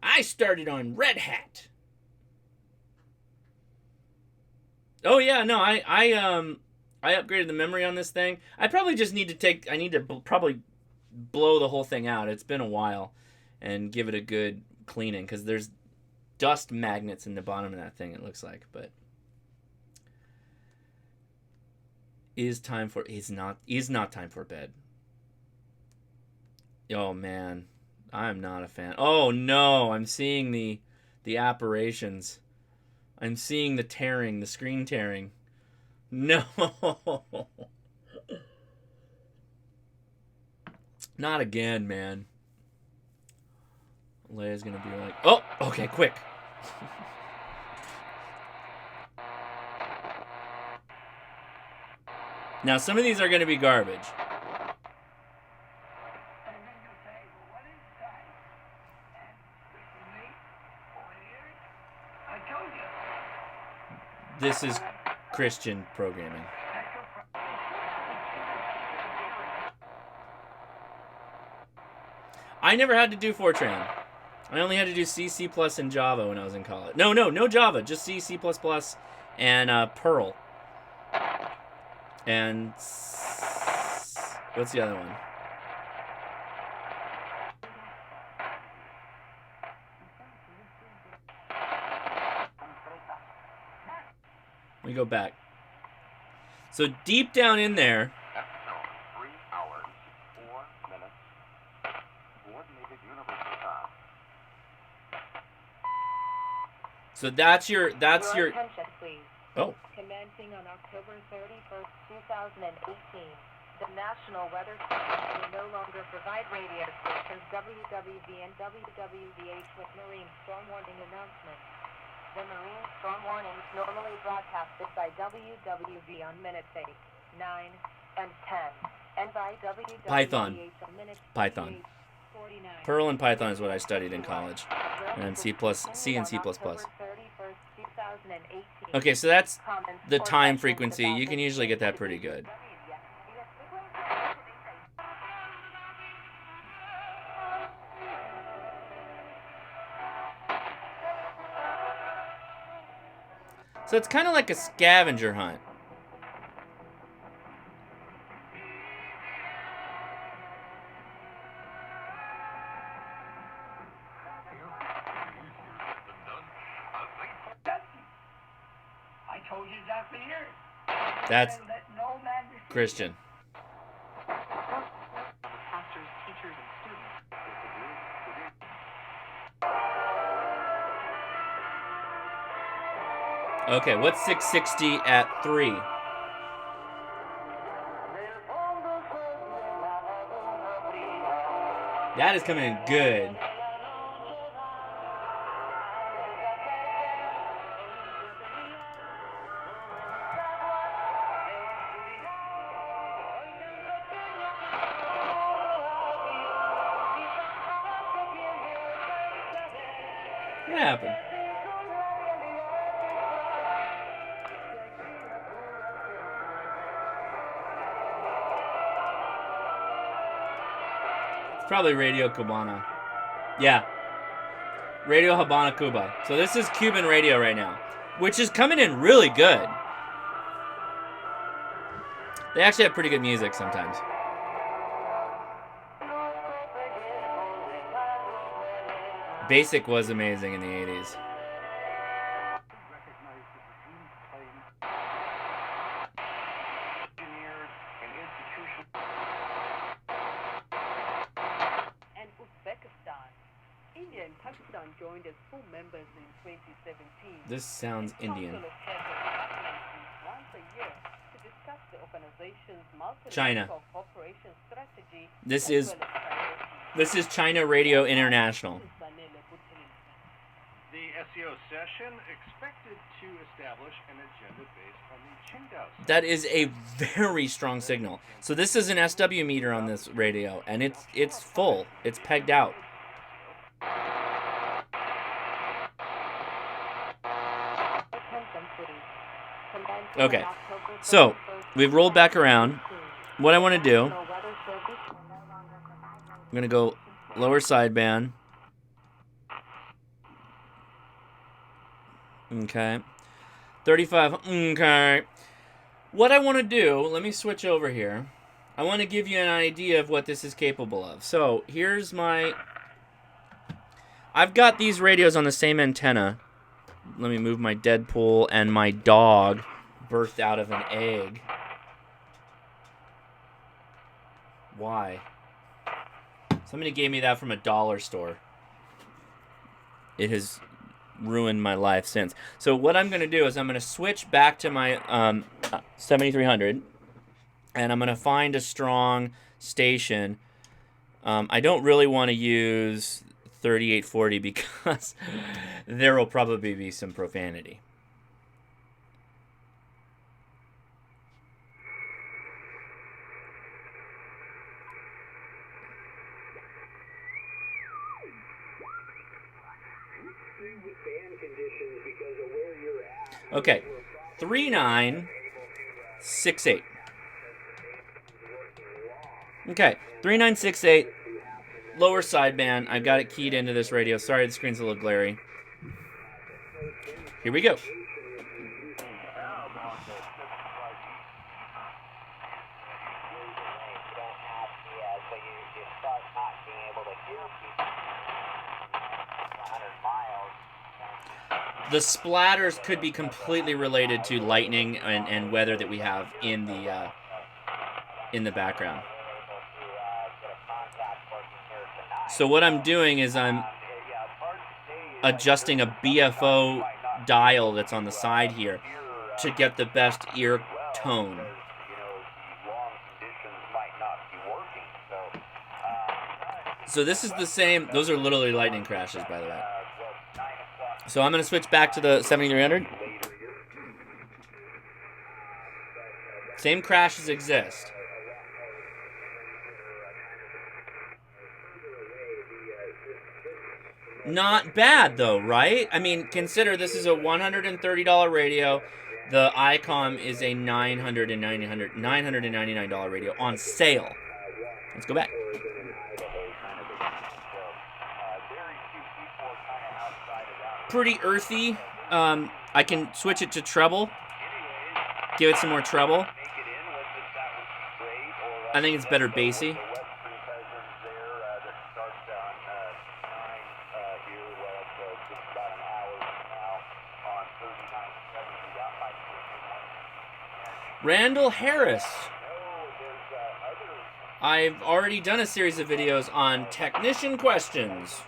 I started on Red Hat. Oh yeah, no, I upgraded the memory on this thing. I probably just need to probably blow the whole thing out. It's been a while, and give it a good cleaning because there's dust magnets in the bottom of that thing, it looks like. But is not time for bed. Oh man, I'm not a fan. Oh no, I'm seeing the apparitions. I'm seeing the tearing, the screen tearing. No. Not again, man. Leia's gonna be like, oh, okay, quick. Now, some of these are gonna be garbage. This is Christian programming. I never had to do Fortran. I only had to do C, C++, and Java when I was in college. No Java. Just C, C++, and Perl. And what's the other one? Let me go back. So deep down in there, so that's your attention, please. Oh. Commencing on October 31st, 2018, the National Weather Service will no longer provide radio stations WWV and WWVH with marine storm warning announcements. The marine storm warnings normally broadcasted by WWV on minute 8, 9, and 10, and by WWVH Python. on minute Python. 49. Perl and Python is what I studied in college. And C and C++. Okay, so that's the time frequency. You can usually get that pretty good. So it's kind of like a scavenger hunt. That's Christian. Okay, what's 660 at 3? That is coming in good. What happened? It's probably Radio Cubana. Yeah. Radio Habana Cuba. So this is Cuban radio right now, which is coming in really good. They actually have pretty good music sometimes. Basic was amazing in the 80s. And Uzbekistan. India and Pakistan joined as full members in 2017. This sounds Indian. Once a year to discuss the organization's China. cooperation strategy. This is China Radio International. The SEO session expected to establish an agenda based on the Qingdao. That is a very strong signal. So this is an SW meter on this radio, and it's full. It's pegged out. Okay, so we've rolled back around. What I want to do, I'm going to go lower sideband. Okay. 35. Okay. What I want to do, let me switch over here. I want to give you an idea of what this is capable of. So here's my I've got these radios on the same antenna. Let me move my Deadpool and my dog birthed out of an egg. Why? Somebody gave me that from a dollar store. It has ruined my life since. So what I'm going to do is I'm going to switch back to my 7300, and I'm going to find a strong station. I don't really want to use 3840 because there will probably be some profanity. Okay, 3968. Okay, 3968, lower sideband. I've got it keyed into this radio. Sorry, the screen's a little glary. Here we go. The splatters could be completely related to lightning and weather that we have in the background. So what I'm doing is I'm adjusting a BFO dial that's on the side here to get the best ear tone. So this is the same. Those are literally lightning crashes, by the way. So I'm going to switch back to the 7300. Same crashes exist. Not bad, though, right? I mean, consider this is a $130 radio. The ICOM is a $999 radio on sale. Let's go back. Pretty earthy. I can switch it to treble. Give it some more treble. I think it's better bassy. Randall Harris. I've already done a series of videos on technician questions.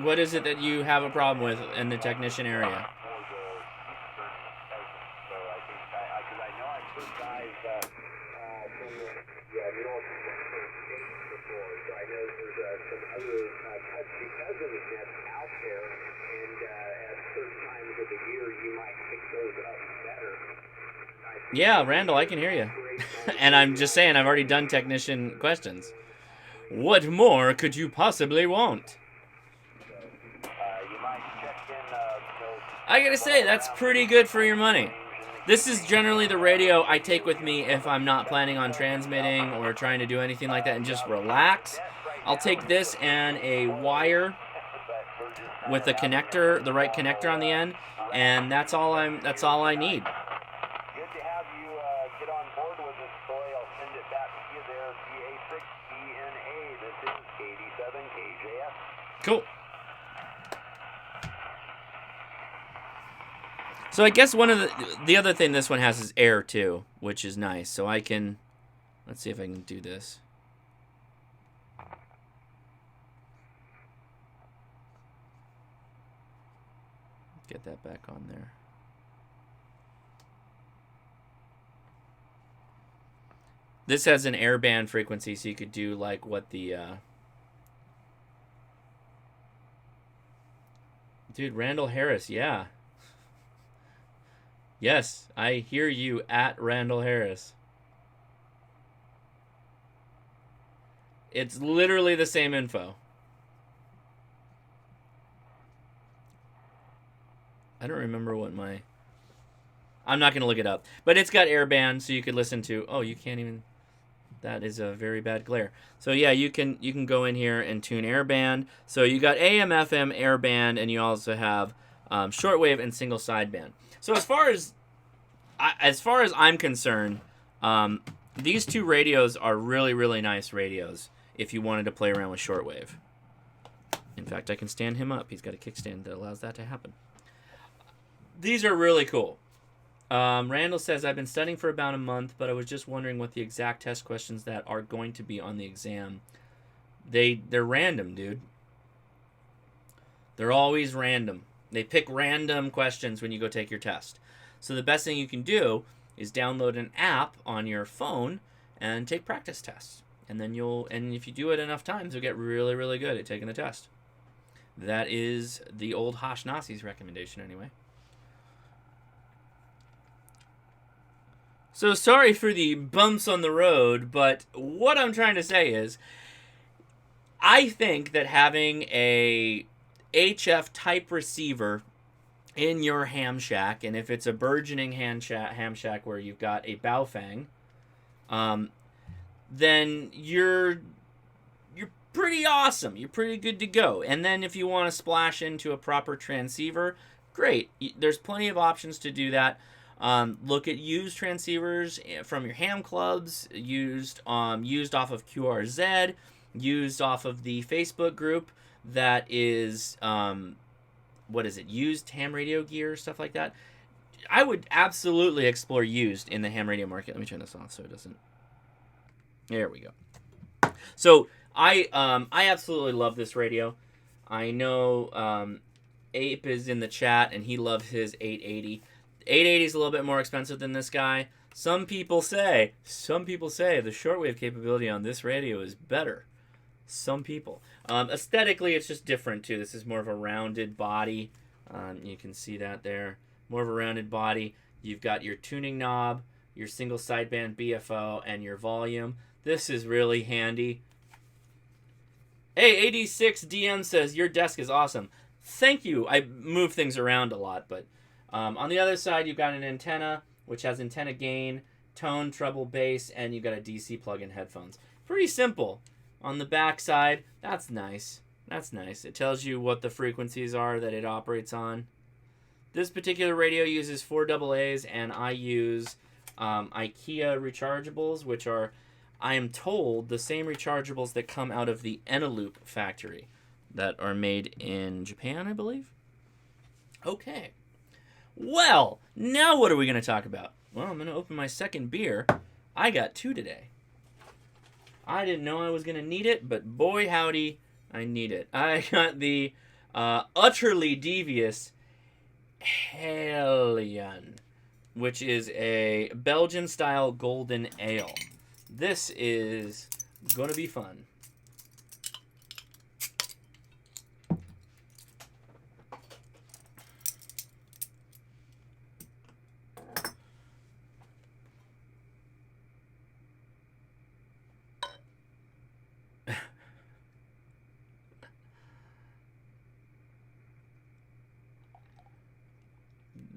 What is it that you have a problem with in the technician area? Yeah, Randall, I can hear you. And I'm just saying, I've already done technician questions. What more could you possibly want? I gotta say, that's pretty good for your money. This is generally the radio I take with me if I'm not planning on transmitting or trying to do anything like that and just relax. I'll take this and a wire with a connector, the right connector on the end, and that's all I need. Cool. So I guess one of the other thing this one has is air too, which is nice. So I can, let's see if I can do this. Get that back on there. This has an air band frequency, so you could do like what the dude, Randall Harris, yeah. Yes, I hear you at Randall Harris. It's literally the same info. I don't remember what my... I'm not going to look it up. But it's got airband, so you could listen to... Oh, you can't even... That is a very bad glare. So yeah, you can go in here and tune airband. So you got AM, FM, airband, and you also have shortwave and single sideband. So as far as I'm concerned, these two radios are really, really nice radios if you wanted to play around with shortwave. In fact, I can stand him up. He's got a kickstand that allows that to happen. These are really cool. Randall says, I've been studying for about a month, but I was just wondering what the exact test questions that are going to be on the exam. They're random, dude. They're always random. They pick random questions when you go take your test. So the best thing you can do is download an app on your phone and take practice tests. And then if you do it enough times, you'll get really, really good at taking the test. That is the old Hosh Nasi's recommendation anyway. So sorry for the bumps on the road, but what I'm trying to say is, I think that having a HF type receiver in your ham shack, and if it's a burgeoning ham shack where you've got a BaoFeng, then you're pretty awesome. You're pretty good to go. And then if you want to splash into a proper transceiver, great. There's plenty of options to do that. Look at used transceivers from your ham clubs, used off of QRZ, used off of the Facebook group that is, used ham radio gear, stuff like that. I would absolutely explore used in the ham radio market. Let me turn this off so it doesn't. There we go. So I absolutely love this radio. I know Ape is in the chat and he loves his 880. 880 is a little bit more expensive than this guy. Some people say the shortwave capability on this radio is better. Some people. Aesthetically, it's just different too. This is more of a rounded body. You can see that there. More of a rounded body. You've got your tuning knob, your single sideband BFO, and your volume. This is really handy. Hey, AD6DM says, your desk is awesome. Thank you. I move things around a lot, but on the other side, you've got an antenna, which has antenna gain, tone, treble, bass, and you've got a DC plug-in headphones. Pretty simple. On the back side, that's nice. That's nice. It tells you what the frequencies are that it operates on. This particular radio uses 4 AA's, and I use IKEA rechargeables, which are, I am told, the same rechargeables that come out of the Eneloop factory that are made in Japan, I believe. Okay. Well, now what are we going to talk about? Well, I'm going to open my second beer. I got 2 today. I didn't know I was going to need it, but boy howdy, I need it. I got the utterly devious Hellion, which is a Belgian-style golden ale. This is going to be fun.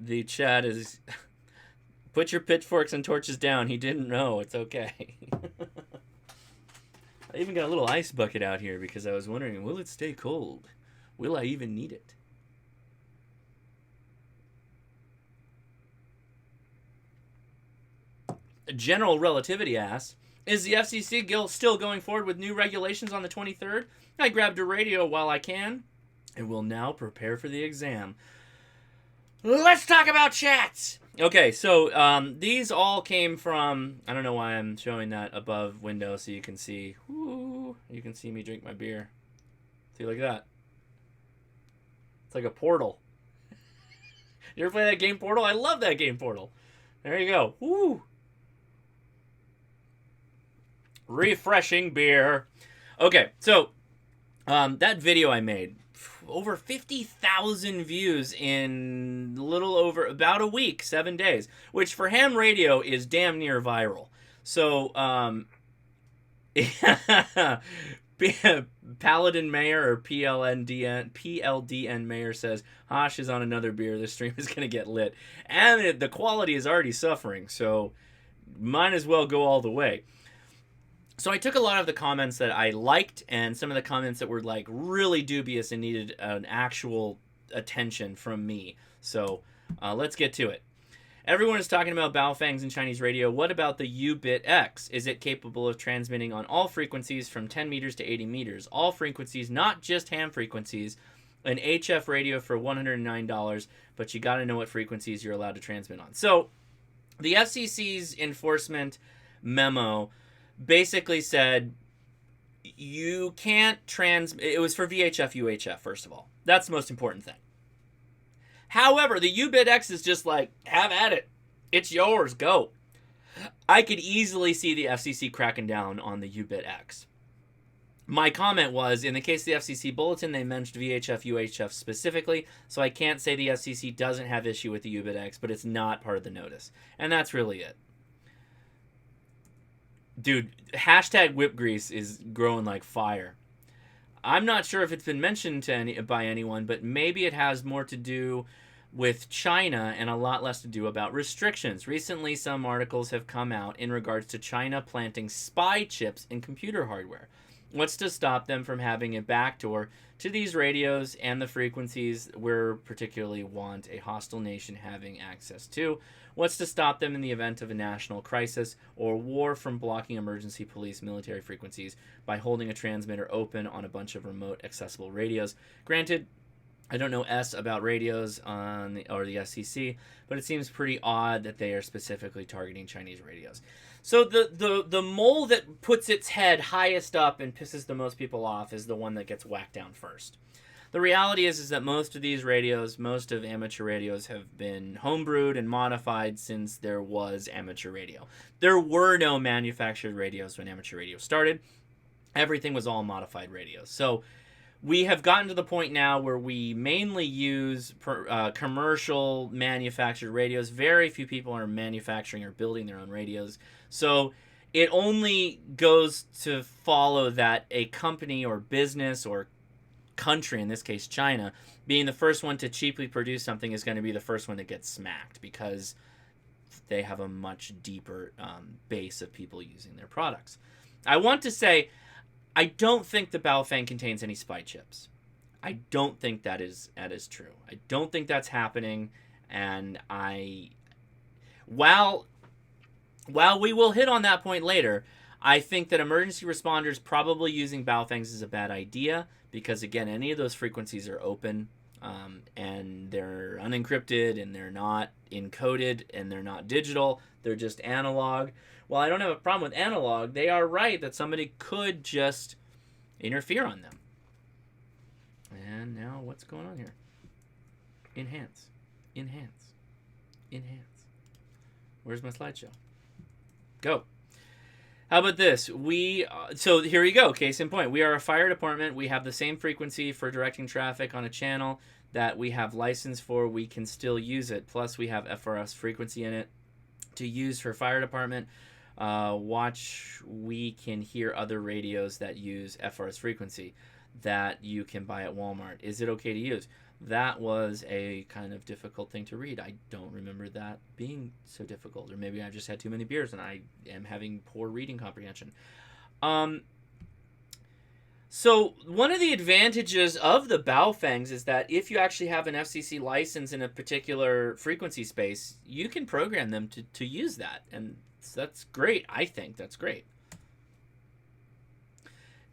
The chat is, put your pitchforks and torches down. He didn't know. It's okay. I even got a little ice bucket out here because I was wondering, will it stay cold? Will I even need it? General Relativity asks, is the FCC still going forward with new regulations on the 23rd? I grabbed a radio while I can and will now prepare for the exam. Let's talk about chats! Okay, so these all came from, I don't know why I'm showing that above window so you can see, whoo, you can see me drink my beer. See, look at that. It's like a Portal. You ever play that game Portal? I love that game Portal. There you go. Woo! Refreshing beer. Okay, so that video I made, over 50,000 views in about a week, 7 days, which for ham radio is damn near viral. So, Paladin Mayor or PLDN Mayor says, Hosh is on another beer. This stream is going to get lit. And the quality is already suffering, so might as well go all the way. So I took a lot of the comments that I liked and some of the comments that were like really dubious and needed an actual attention from me. So let's get to it. Everyone is talking about BaoFengs in Chinese radio. What about the U-bit X? Is it capable of transmitting on all frequencies from 10 meters to 80 meters? All frequencies, not just ham frequencies. An HF radio for $109, but you got to know what frequencies you're allowed to transmit on. So the FCC's enforcement memo basically said you can't transmit. It was for VHF, UHF, first of all. That's the most important thing. However, the U-bit X is just like, have at it. It's yours. Go. I could easily see the FCC cracking down on the U-bit X. My comment was, in the case of the FCC bulletin, they mentioned VHF, UHF specifically, so I can't say the FCC doesn't have issue with the U-bit X, but it's not part of the notice. And that's really it. Dude, hashtag whip grease is growing like fire. I'm not sure if it's been mentioned by anyone, but maybe it has more to do with China and a lot less to do about restrictions. Recently, some articles have come out in regards to China planting spy chips in computer hardware. What's to stop them from having a backdoor to these radios and the frequencies we particularly want a hostile nation having access to? What's to stop them in the event of a national crisis or war from blocking emergency police military frequencies by holding a transmitter open on a bunch of remote accessible radios? Granted, I don't know S about radios or the SEC, but it seems pretty odd that they are specifically targeting Chinese radios. So the mole that puts its head highest up and pisses the most people off is the one that gets whacked down first. The reality is that most of these radios, most of amateur radios, have been homebrewed and modified since there was amateur radio. There were no manufactured radios when amateur radio started. Everything was all modified radios. So we have gotten to the point now where we mainly use commercial manufactured radios. Very few people are manufacturing or building their own radios. So it only goes to follow that a company or business or country, in this case China, being the first one to cheaply produce something is going to be the first one that gets smacked because they have a much deeper base of people using their products. I want to say, I don't think the BaoFeng contains any spy chips. I don't think that is true. I don't think that's happening, and while we will hit on that point later, I think that emergency responders probably using BaoFengs is a bad idea because, again, any of those frequencies are open and they're unencrypted and they're not encoded and they're not digital. They're just analog. While I don't have a problem with analog, they are right that somebody could just interfere on them. And now what's going on here? Enhance. Enhance. Enhance. Where's my slideshow? Go. How about this? So here you go. Case in point. We are a fire department. We have the same frequency for directing traffic on a channel that we have license for. We can still use it. Plus, we have FRS frequency in it to use for fire department. We can hear other radios that use FRS frequency that you can buy at Walmart. Is it okay to use? That was a kind of difficult thing to read. I don't remember that being so difficult. Or maybe I've just had too many beers and I am having poor reading comprehension. So one of the advantages of the BaoFengs is that if you actually have an FCC license in a particular frequency space, you can program them to use that. And that's great. I think that's great.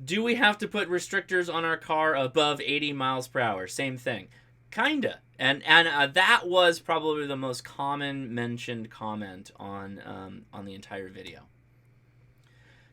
Do we have to put restrictors on our car above 80 miles per hour? Same thing. Kinda. And that was probably the most common mentioned comment on the entire video.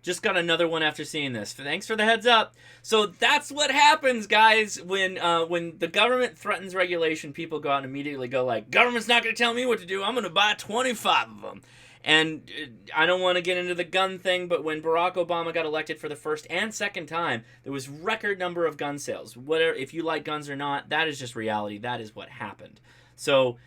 Just got another one after seeing this. Thanks for the heads up. So that's what happens, guys, when the government threatens regulation. People go out and immediately go like, government's not going to tell me what to do. I'm going to buy 25 of them. And I don't want to get into the gun thing, but when Barack Obama got elected for the first and second time, there was record number of gun sales. Whatever, if you like guns or not, that is just reality. That is what happened. So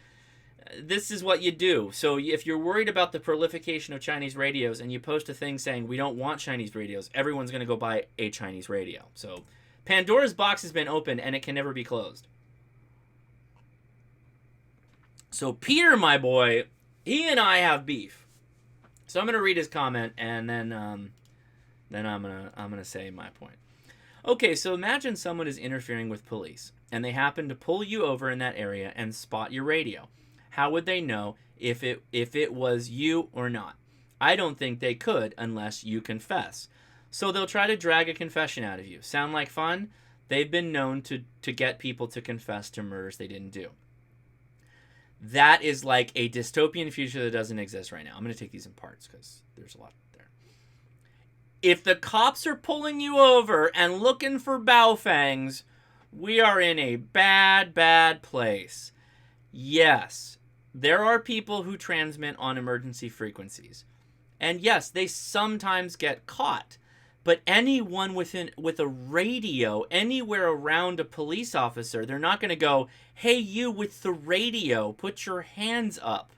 this is what you do. So if you're worried about the proliferation of Chinese radios and you post a thing saying we don't want Chinese radios, everyone's going to go buy a Chinese radio. So Pandora's box has been opened and it can never be closed. So Peter, my boy, he and I have beef. So I'm going to read his comment and then I'm going to say my point. Okay, so imagine someone is interfering with police and they happen to pull you over in that area and spot your radio. How would they know if it was you or not? I don't think they could unless you confess. So they'll try to drag a confession out of you. Sound like fun? They've been known to get people to confess to murders they didn't do. That is like a dystopian future that doesn't exist right now. I'm going to take these in parts because there's a lot there. If the cops are pulling you over and looking for BaoFengs, we are in a bad, bad place. Yes, there are people who transmit on emergency frequencies. And yes, they sometimes get caught. But anyone with a radio anywhere around a police officer, they're not going to go, hey, you with the radio, put your hands up.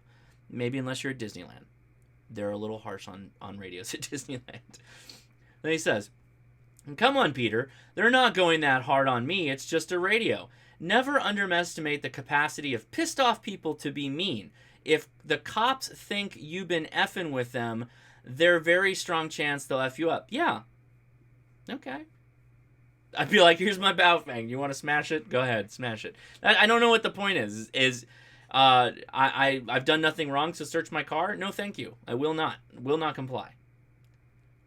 Maybe unless you're at Disneyland. They're a little harsh on radios at Disneyland. Then he says, come on, Peter. They're not going that hard on me. It's just a radio. Never underestimate the capacity of pissed off people to be mean. If the cops think you've been effing with them, there's a very strong chance they'll F you up. Yeah. Okay. I'd be like, here's my BaoFeng. You want to smash it? Go ahead, smash it. I don't know what the point is. I've done nothing wrong, so search my car? No, thank you. I will not. Will not comply.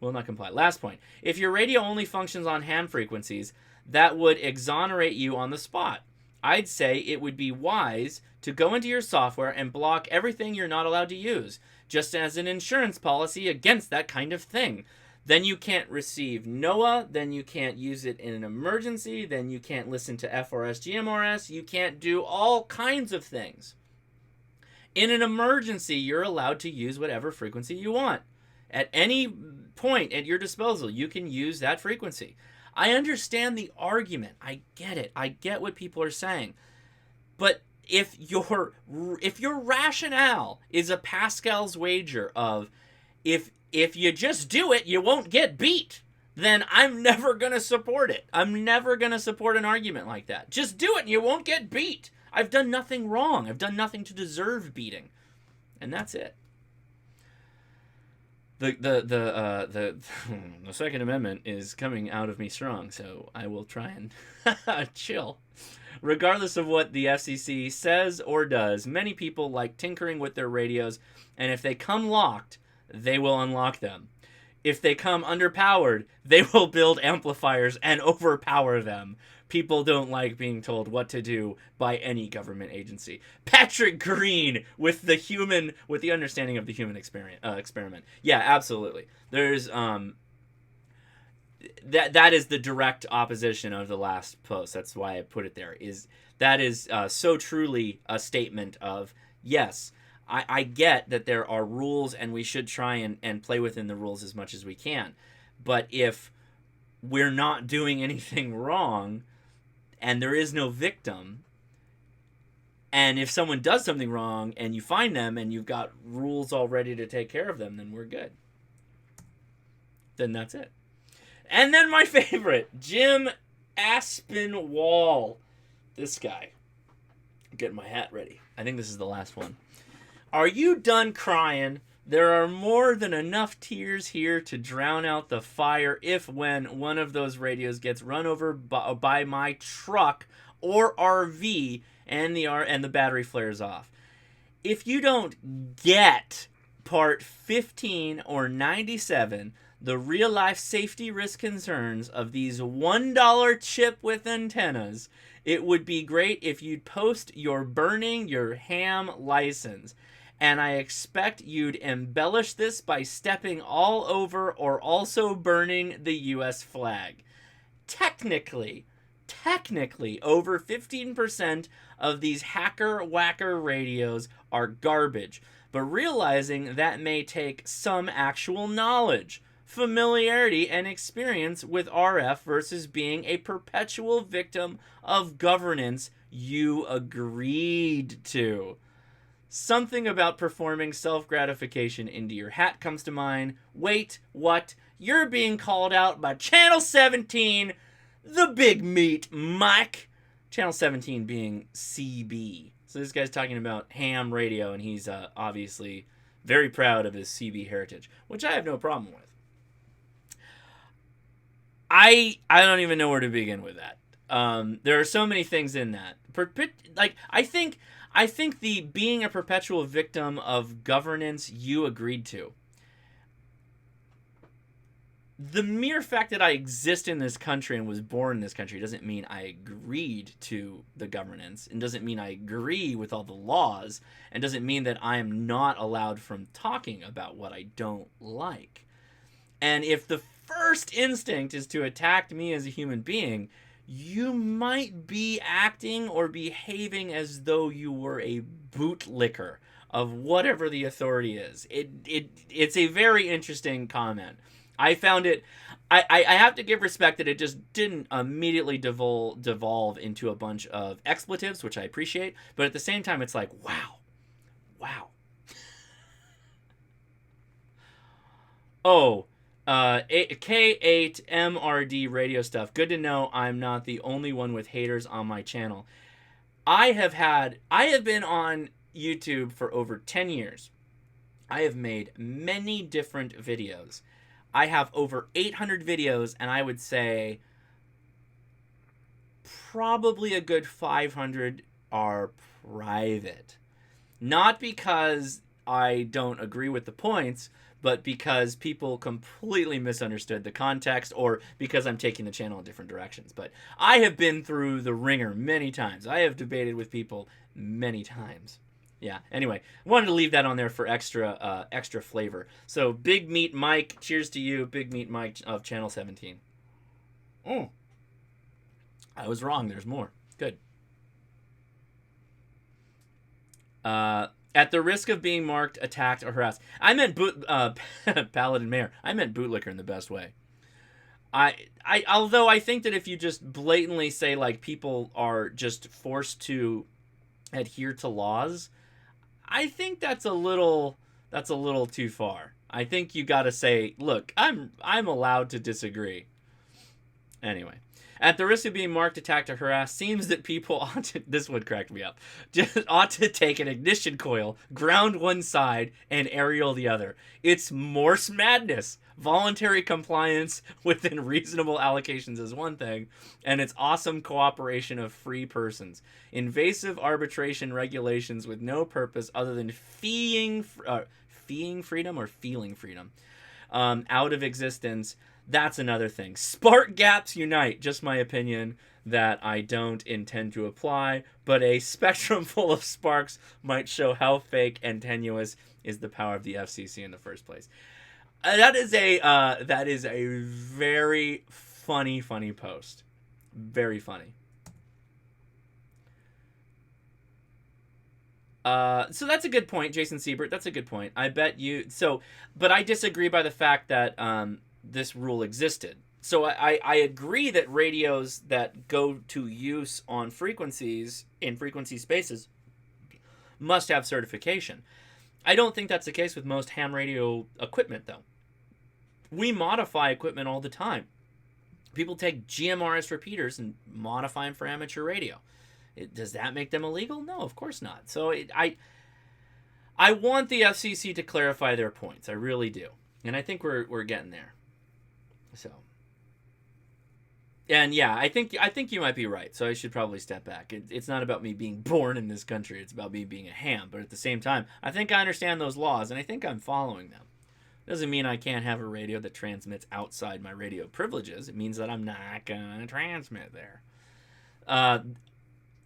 Will not comply. Last point. If your radio only functions on ham frequencies, that would exonerate you on the spot. I'd say it would be wise to go into your software and block everything you're not allowed to use, just as an insurance policy against that kind of thing. Then you can't receive NOAA, then you can't use it in an emergency, then you can't listen to FRS, GMRS, you can't do all kinds of things. In an emergency, you're allowed to use whatever frequency you want. At any point at your disposal, you can use that frequency. I understand the argument. I get it. I get what people are saying. But if your rationale is a Pascal's wager of if you just do it, you won't get beat, then I'm never going to support it. I'm never going to support an argument like that. Just do it and you won't get beat. I've done nothing wrong. I've done nothing to deserve beating. And that's it. The Second Amendment is coming out of me strong, so I will try and chill. Regardless of what the FCC says or does, many people like tinkering with their radios, and if they come locked, they will unlock them. If they come underpowered, they will build amplifiers and overpower them. People don't like being told what to do by any government agency. Patrick Green with the understanding of the human experiment. Yeah, absolutely. There's that is the direct opposition of the last post. That's why I put it there. That is so truly a statement of yes. I get that there are rules and we should try and play within the rules as much as we can. But if we're not doing anything wrong and there is no victim, and if someone does something wrong and you find them and you've got rules all ready to take care of them, then we're good. Then that's it. And then my favorite, Jim Aspinwall. This guy. I'm getting my hat ready. I think this is the last one. Are you done crying? There are more than enough tears here to drown out the fire if when one of those radios gets run over by my truck or RV and the battery flares off. If you don't get part 15 or 97, the real-life safety risk concerns of these $1 chip with antennas, it would be great if you'd post your burning your ham license. And I expect you'd embellish this by stepping all over or also burning the U.S. flag. Technically, over 15% of these hacker-whacker radios are garbage, but realizing that may take some actual knowledge, familiarity, and experience with RF versus being a perpetual victim of governance you agreed to. Something about performing self-gratification into your hat comes to mind. Wait, what? You're being called out by Channel 17, the big meat, Mike. Channel 17 being CB. So this guy's talking about ham radio, and he's obviously very proud of his CB heritage, which I have no problem with. I don't even know where to begin with that. There are so many things in that. Like, I think the being a perpetual victim of governance you agreed to. The mere fact that I exist in this country and was born in this country doesn't mean I agreed to the governance, and doesn't mean I agree with all the laws, and doesn't mean that I am not allowed from talking about what I don't like. And if the first instinct is to attack me as a human being, you might be acting or behaving as though you were a bootlicker of whatever the authority is. It's a very interesting comment. I found it. I have to give respect that it just didn't immediately devolve into a bunch of expletives, which I appreciate. But at the same time, it's like, wow. Oh, K8MRD radio stuff. Good to know I'm not the only one with haters on my channel. I have been on YouTube for over 10 years. I have made many different videos. I have over 800 videos, and I would say probably a good 500 are private. Not because I don't agree with the points, but because people completely misunderstood the context, or because I'm taking the channel in different directions. But I have been through the ringer many times. I have debated with people many times. Yeah, anyway, wanted to leave that on there for extra flavor. So, Big Meat Mike, cheers to you, Big Meat Mike of Channel 17. I was wrong, there's more. Good. At the risk of being marked, attacked, or harassed. I meant Paladin Mayor. I meant bootlicker in the best way. Although I think that if you just blatantly say, like, people are just forced to adhere to laws, I think that's a little too far. I think you got to say, look, I'm allowed to disagree. Anyway, at the risk of being marked, attacked, or harassed, seems that people ought to, this would crack me up, just ought to take an ignition coil, ground one side, and aerial the other. It's Morse madness. Voluntary compliance within reasonable allocations is one thing, and it's awesome cooperation of free persons. Invasive arbitration regulations with no purpose other than feeing freedom or feeling freedom out of existence. That's another thing. Spark gaps unite. Just my opinion that I don't intend to apply, but a spectrum full of sparks might show how fake and tenuous is the power of the FCC in the first place. That is a very funny post. Very funny. So that's a good point, Jason Siebert. That's a good point. I bet you. But I disagree by the fact that this rule existed. So I agree that radios that go to use on frequencies in frequency spaces must have certification. I don't think that's the case with most ham radio equipment, though. We modify equipment all the time. People take GMRS repeaters and modify them for amateur radio. Does that make them illegal? No, of course not. So I want the FCC to clarify their points. I really do, and I think we're getting there. So, and yeah, I think you might be right. So I should probably step back. It's not about me being born in this country. It's about me being a ham. But at the same time, I think I understand those laws, and I think I'm following them. Doesn't mean I can't have a radio that transmits outside my radio privileges. It means that I'm not going to transmit there.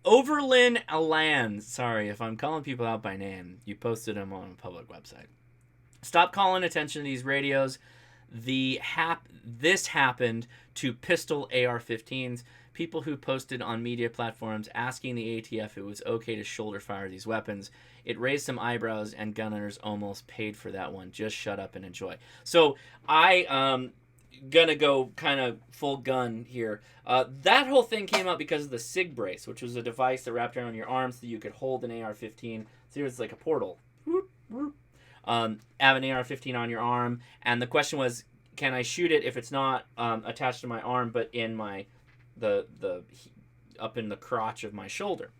Overlin Alan, sorry if I'm calling people out by name. You posted them on a public website. Stop calling attention to these radios. This happened to pistol AR-15s. People who posted on media platforms asking the ATF if it was okay to shoulder fire these weapons. It raised some eyebrows, and gun owners almost paid for that one. Just shut up and enjoy. So I gonna go kind of full gun here. That whole thing came out because of the SIG brace, which was a device that wrapped around your arm so that you could hold an AR-15. So it was like a portal. Have an AR-15 on your arm, and the question was, can I shoot it if it's not attached to my arm, but in my the up in the crotch of my shoulder?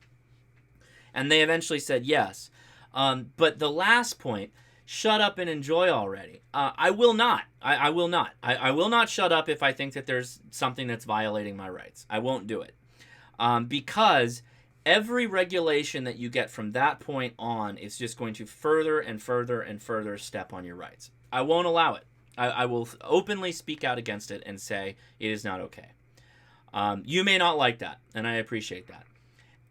And they eventually said yes. But the last point, shut up and enjoy already. I will not. I will not. I will not shut up if I think that there's something that's violating my rights. I won't do it. because every regulation that you get from that point on is just going to further and further and further step on your rights. I won't allow it. I will openly speak out against it and say it is not okay. You may not like that, and I appreciate that.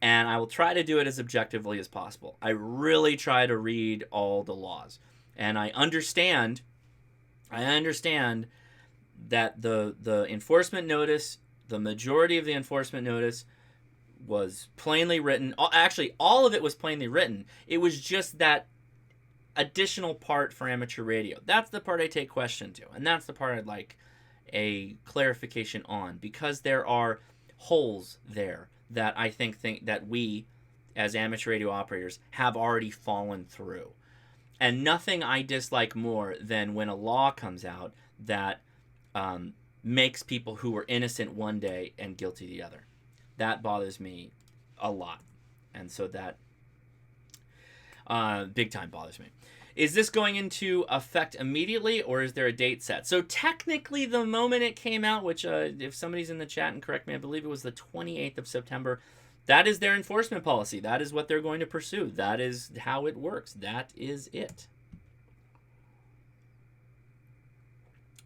And I will try to do it as objectively as possible. I really try to read all the laws. And I understand that the enforcement notice, the majority of the enforcement notice was plainly written. Actually, all of it was plainly written. It was just that additional part for amateur radio. That's the part I take question to, and that's the part I'd like a clarification on, because there are holes there that I think that we as amateur radio operators have already fallen through. And nothing I dislike more than when a law comes out that makes people who were innocent one day and guilty the other. That bothers me a lot. And so that big time bothers me. Is this going into effect immediately, or is there a date set? So technically the moment it came out, which if somebody's in the chat and correct me, I believe it was the 28th of September, that is their enforcement policy. That is what they're going to pursue. That is how it works. That is it.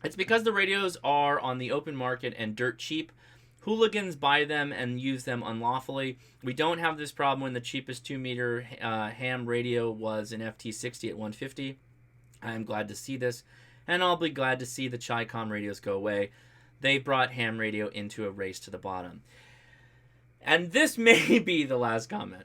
It's because the radios are on the open market and dirt cheap. Hooligans buy them and use them unlawfully. We don't have this problem when the cheapest 2-meter ham radio was an FT60 at $150. I am glad to see this, and I'll be glad to see the Chi-Com radios go away. They brought ham radio into a race to the bottom. And this may be the last comment.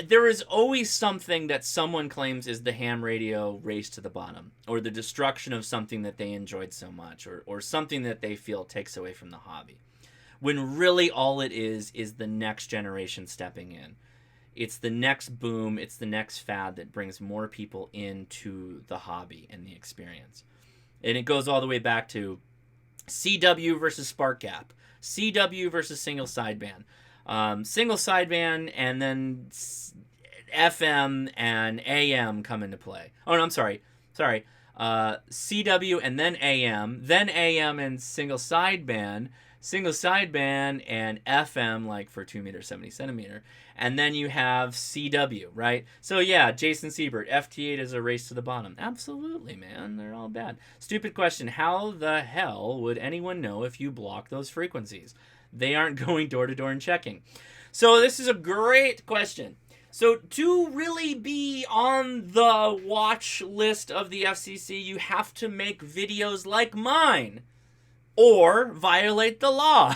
There is always something that someone claims is the ham radio race to the bottom, or the destruction of something that they enjoyed so much, or something that they feel takes away from the hobby. When really all it is the next generation stepping in. It's the next boom, it's the next fad that brings more people into the hobby and the experience. And it goes all the way back to CW versus spark gap, CW versus single sideband. Single sideband, and then FM and AM come into play. Oh, no, I'm sorry. CW and then AM and single sideband and FM, like for 2-meter, 70 centimeter. And then you have CW, right? So yeah, Jason Siebert, FT8 is a race to the bottom. Absolutely, man. They're all bad. Stupid question. How the hell would anyone know if you block those frequencies? They aren't going door to door and checking. So this is a great question. So to really be on the watch list of the FCC, you have to make videos like mine or violate the law.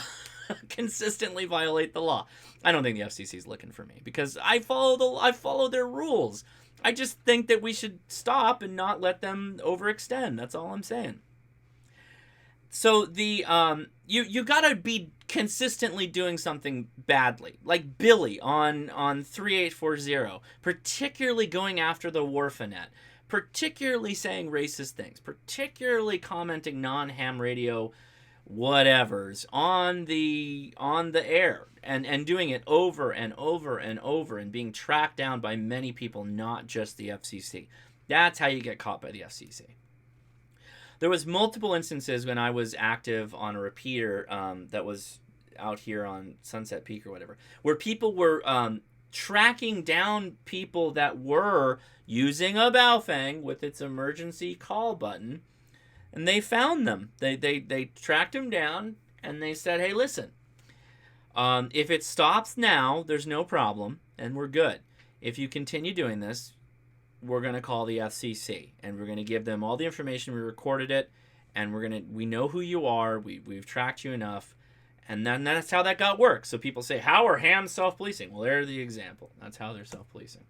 Consistently violate the law. I don't think the FCC is looking for me because I follow their rules. I just think that we should stop and not let them overextend. That's all I'm saying. So the you gotta be consistently doing something badly, like Billy on 3840, particularly going after the Wharfanet, particularly saying racist things, particularly commenting non-ham radio whatevers on the air, and doing it over and over and over, and being tracked down by many people, not just the FCC. That's how you get caught by the FCC. There was multiple instances when I was active on a repeater that was out here on Sunset Peak or whatever, where people were tracking down people that were using a BaoFeng with its emergency call button, and they found them. They tracked them down, and they said, hey, listen, if it stops now, there's no problem, and we're good. If you continue doing this, we're going to call the FCC, and we're going to give them all the information. We recorded it, and we know who you are. We've tracked you enough, and then that's how that got worked. So people say, how are hams self-policing? Well, they're the example. That's how they're self-policing.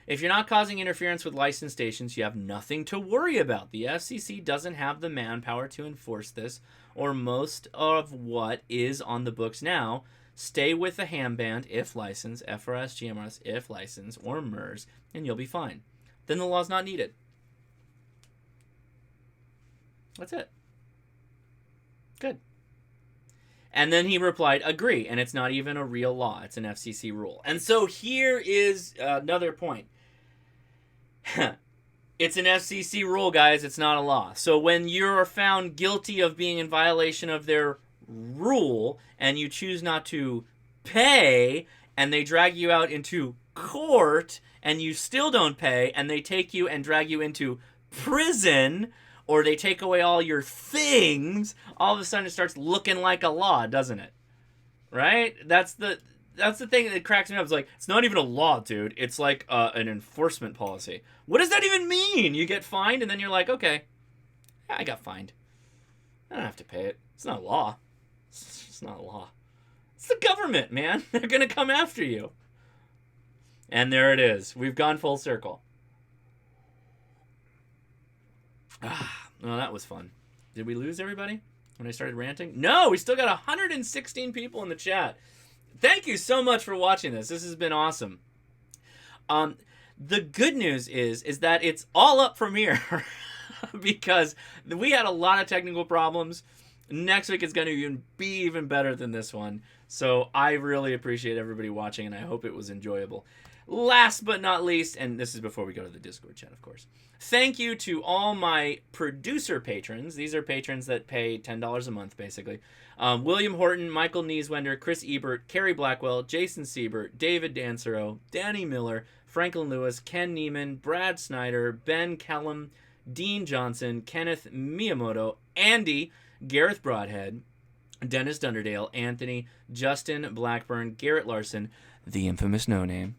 If you're not causing interference with licensed stations, you have nothing to worry about. The FCC doesn't have the manpower to enforce this, or most of what is on the books now. Stay with the ham band if license, FRS, GMRS if license, or MERS, and you'll be fine. Then the law's not needed. That's it. Good. And then he replied, agree, and it's not even a real law. It's an FCC rule. And so here is another point. It's an FCC rule, guys. It's not a law. So when you're found guilty of being in violation of their rule and you choose not to pay and they drag you out into court and you still don't pay and they take you and drag you into prison or they take away all your things, all of a sudden it starts looking like a law, doesn't it? Right? That's the thing that cracks me up. It's like, it's not even a law, dude. It's like an enforcement policy. What does that even mean? You get fined and then you're like, okay, yeah, I got fined. I don't have to pay it. It's not a law. It's not a law. It's the government, man. They're going to come after you. And there it is. We've gone full circle. Well, that was fun. Did we lose everybody when I started ranting? No, we still got 116 people in the chat. Thank you so much for watching this. This has been awesome. The good news is that it's all up from here because we had a lot of technical problems. Next week is going to be even better than this one. So I really appreciate everybody watching, and I hope it was enjoyable. Last but not least, and this is before we go to the Discord chat, of course, thank you to all my producer patrons. These are patrons that pay $10 a month, basically. William Horton, Michael Nieswender, Chris Ebert, Carrie Blackwell, Jason Siebert, David Dancero, Danny Miller, Franklin Lewis, Ken Neiman, Brad Snyder, Ben Kellum, Dean Johnson, Kenneth Miyamoto, Andy, Gareth Broadhead, Dennis Dunderdale, Anthony, Justin Blackburn, Garrett Larson, the infamous No Name,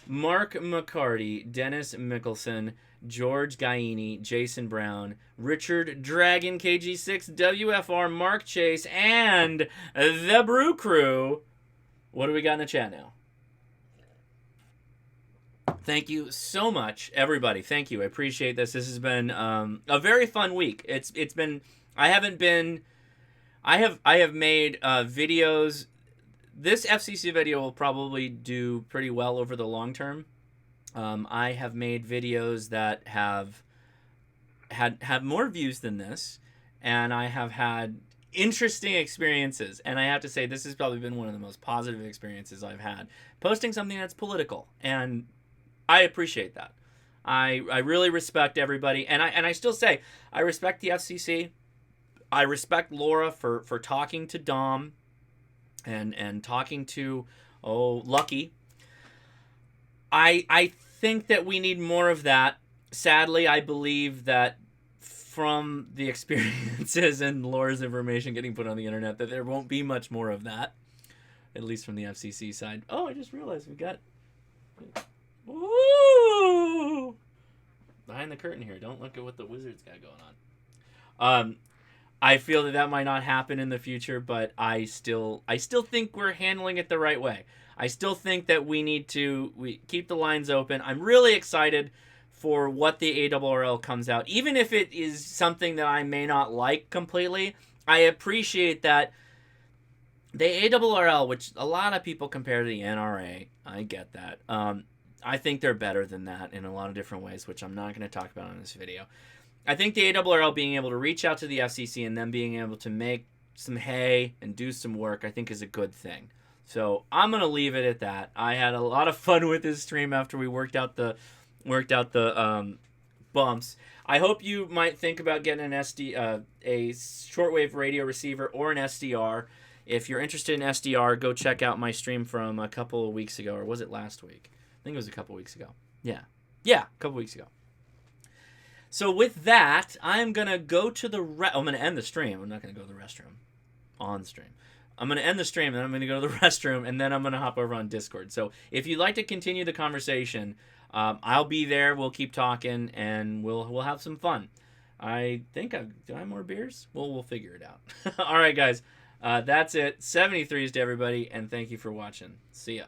Mark McCarty, Dennis Mickelson, George Gaini, Jason Brown, Richard Dragon KG6, WFR, Mark Chase, and the Brew Crew. What do we got in the chat now? Thank you so much, everybody. Thank you. I appreciate this. This has been a very fun week. It's been. I have made videos. This FCC video will probably do pretty well over the long term. I have made videos that have had more views than this, and I have had interesting experiences. And I have to say, this has probably been one of the most positive experiences I've had. Posting something that's political, and I appreciate that. I really respect everybody, and I still say I respect the FCC. I respect Laura for talking to Dom and talking to Lucky. I think that we need more of that. Sadly, I believe that from the experiences and Laura's information getting put on the internet that there won't be much more of that, at least from the FCC side. Oh, I just realized we got behind the curtain here. Don't look at what the Wizards got going on. I feel that might not happen in the future, but I still think we're handling it the right way. I still think that we keep the lines open. I'm really excited for what the ARRL comes out. Even if it is something that I may not like completely, I appreciate that the ARRL, which a lot of people compare to the NRA, I get that. I think they're better than that in a lot of different ways, which I'm not going to talk about in this video. I think the ARRL being able to reach out to the FCC and then being able to make some hay and do some work, I think is a good thing. So I'm going to leave it at that. I had a lot of fun with this stream after we worked out the bumps. I hope you might think about getting a shortwave radio receiver or an SDR. If you're interested in SDR, go check out my stream from a couple of weeks ago, or was it last week? I think it was a couple weeks ago. Yeah, a couple weeks ago. So with that, I'm going to go to I'm going to end the stream. I'm not going to go to the restroom on stream. I'm going to end the stream, and I'm going to go to the restroom, and then I'm going to hop over on Discord. So if you'd like to continue the conversation, I'll be there. We'll keep talking, and we'll have some fun. I think do I have more beers? We'll figure it out. All right, guys. That's it. 73s to everybody, and thank you for watching. See ya.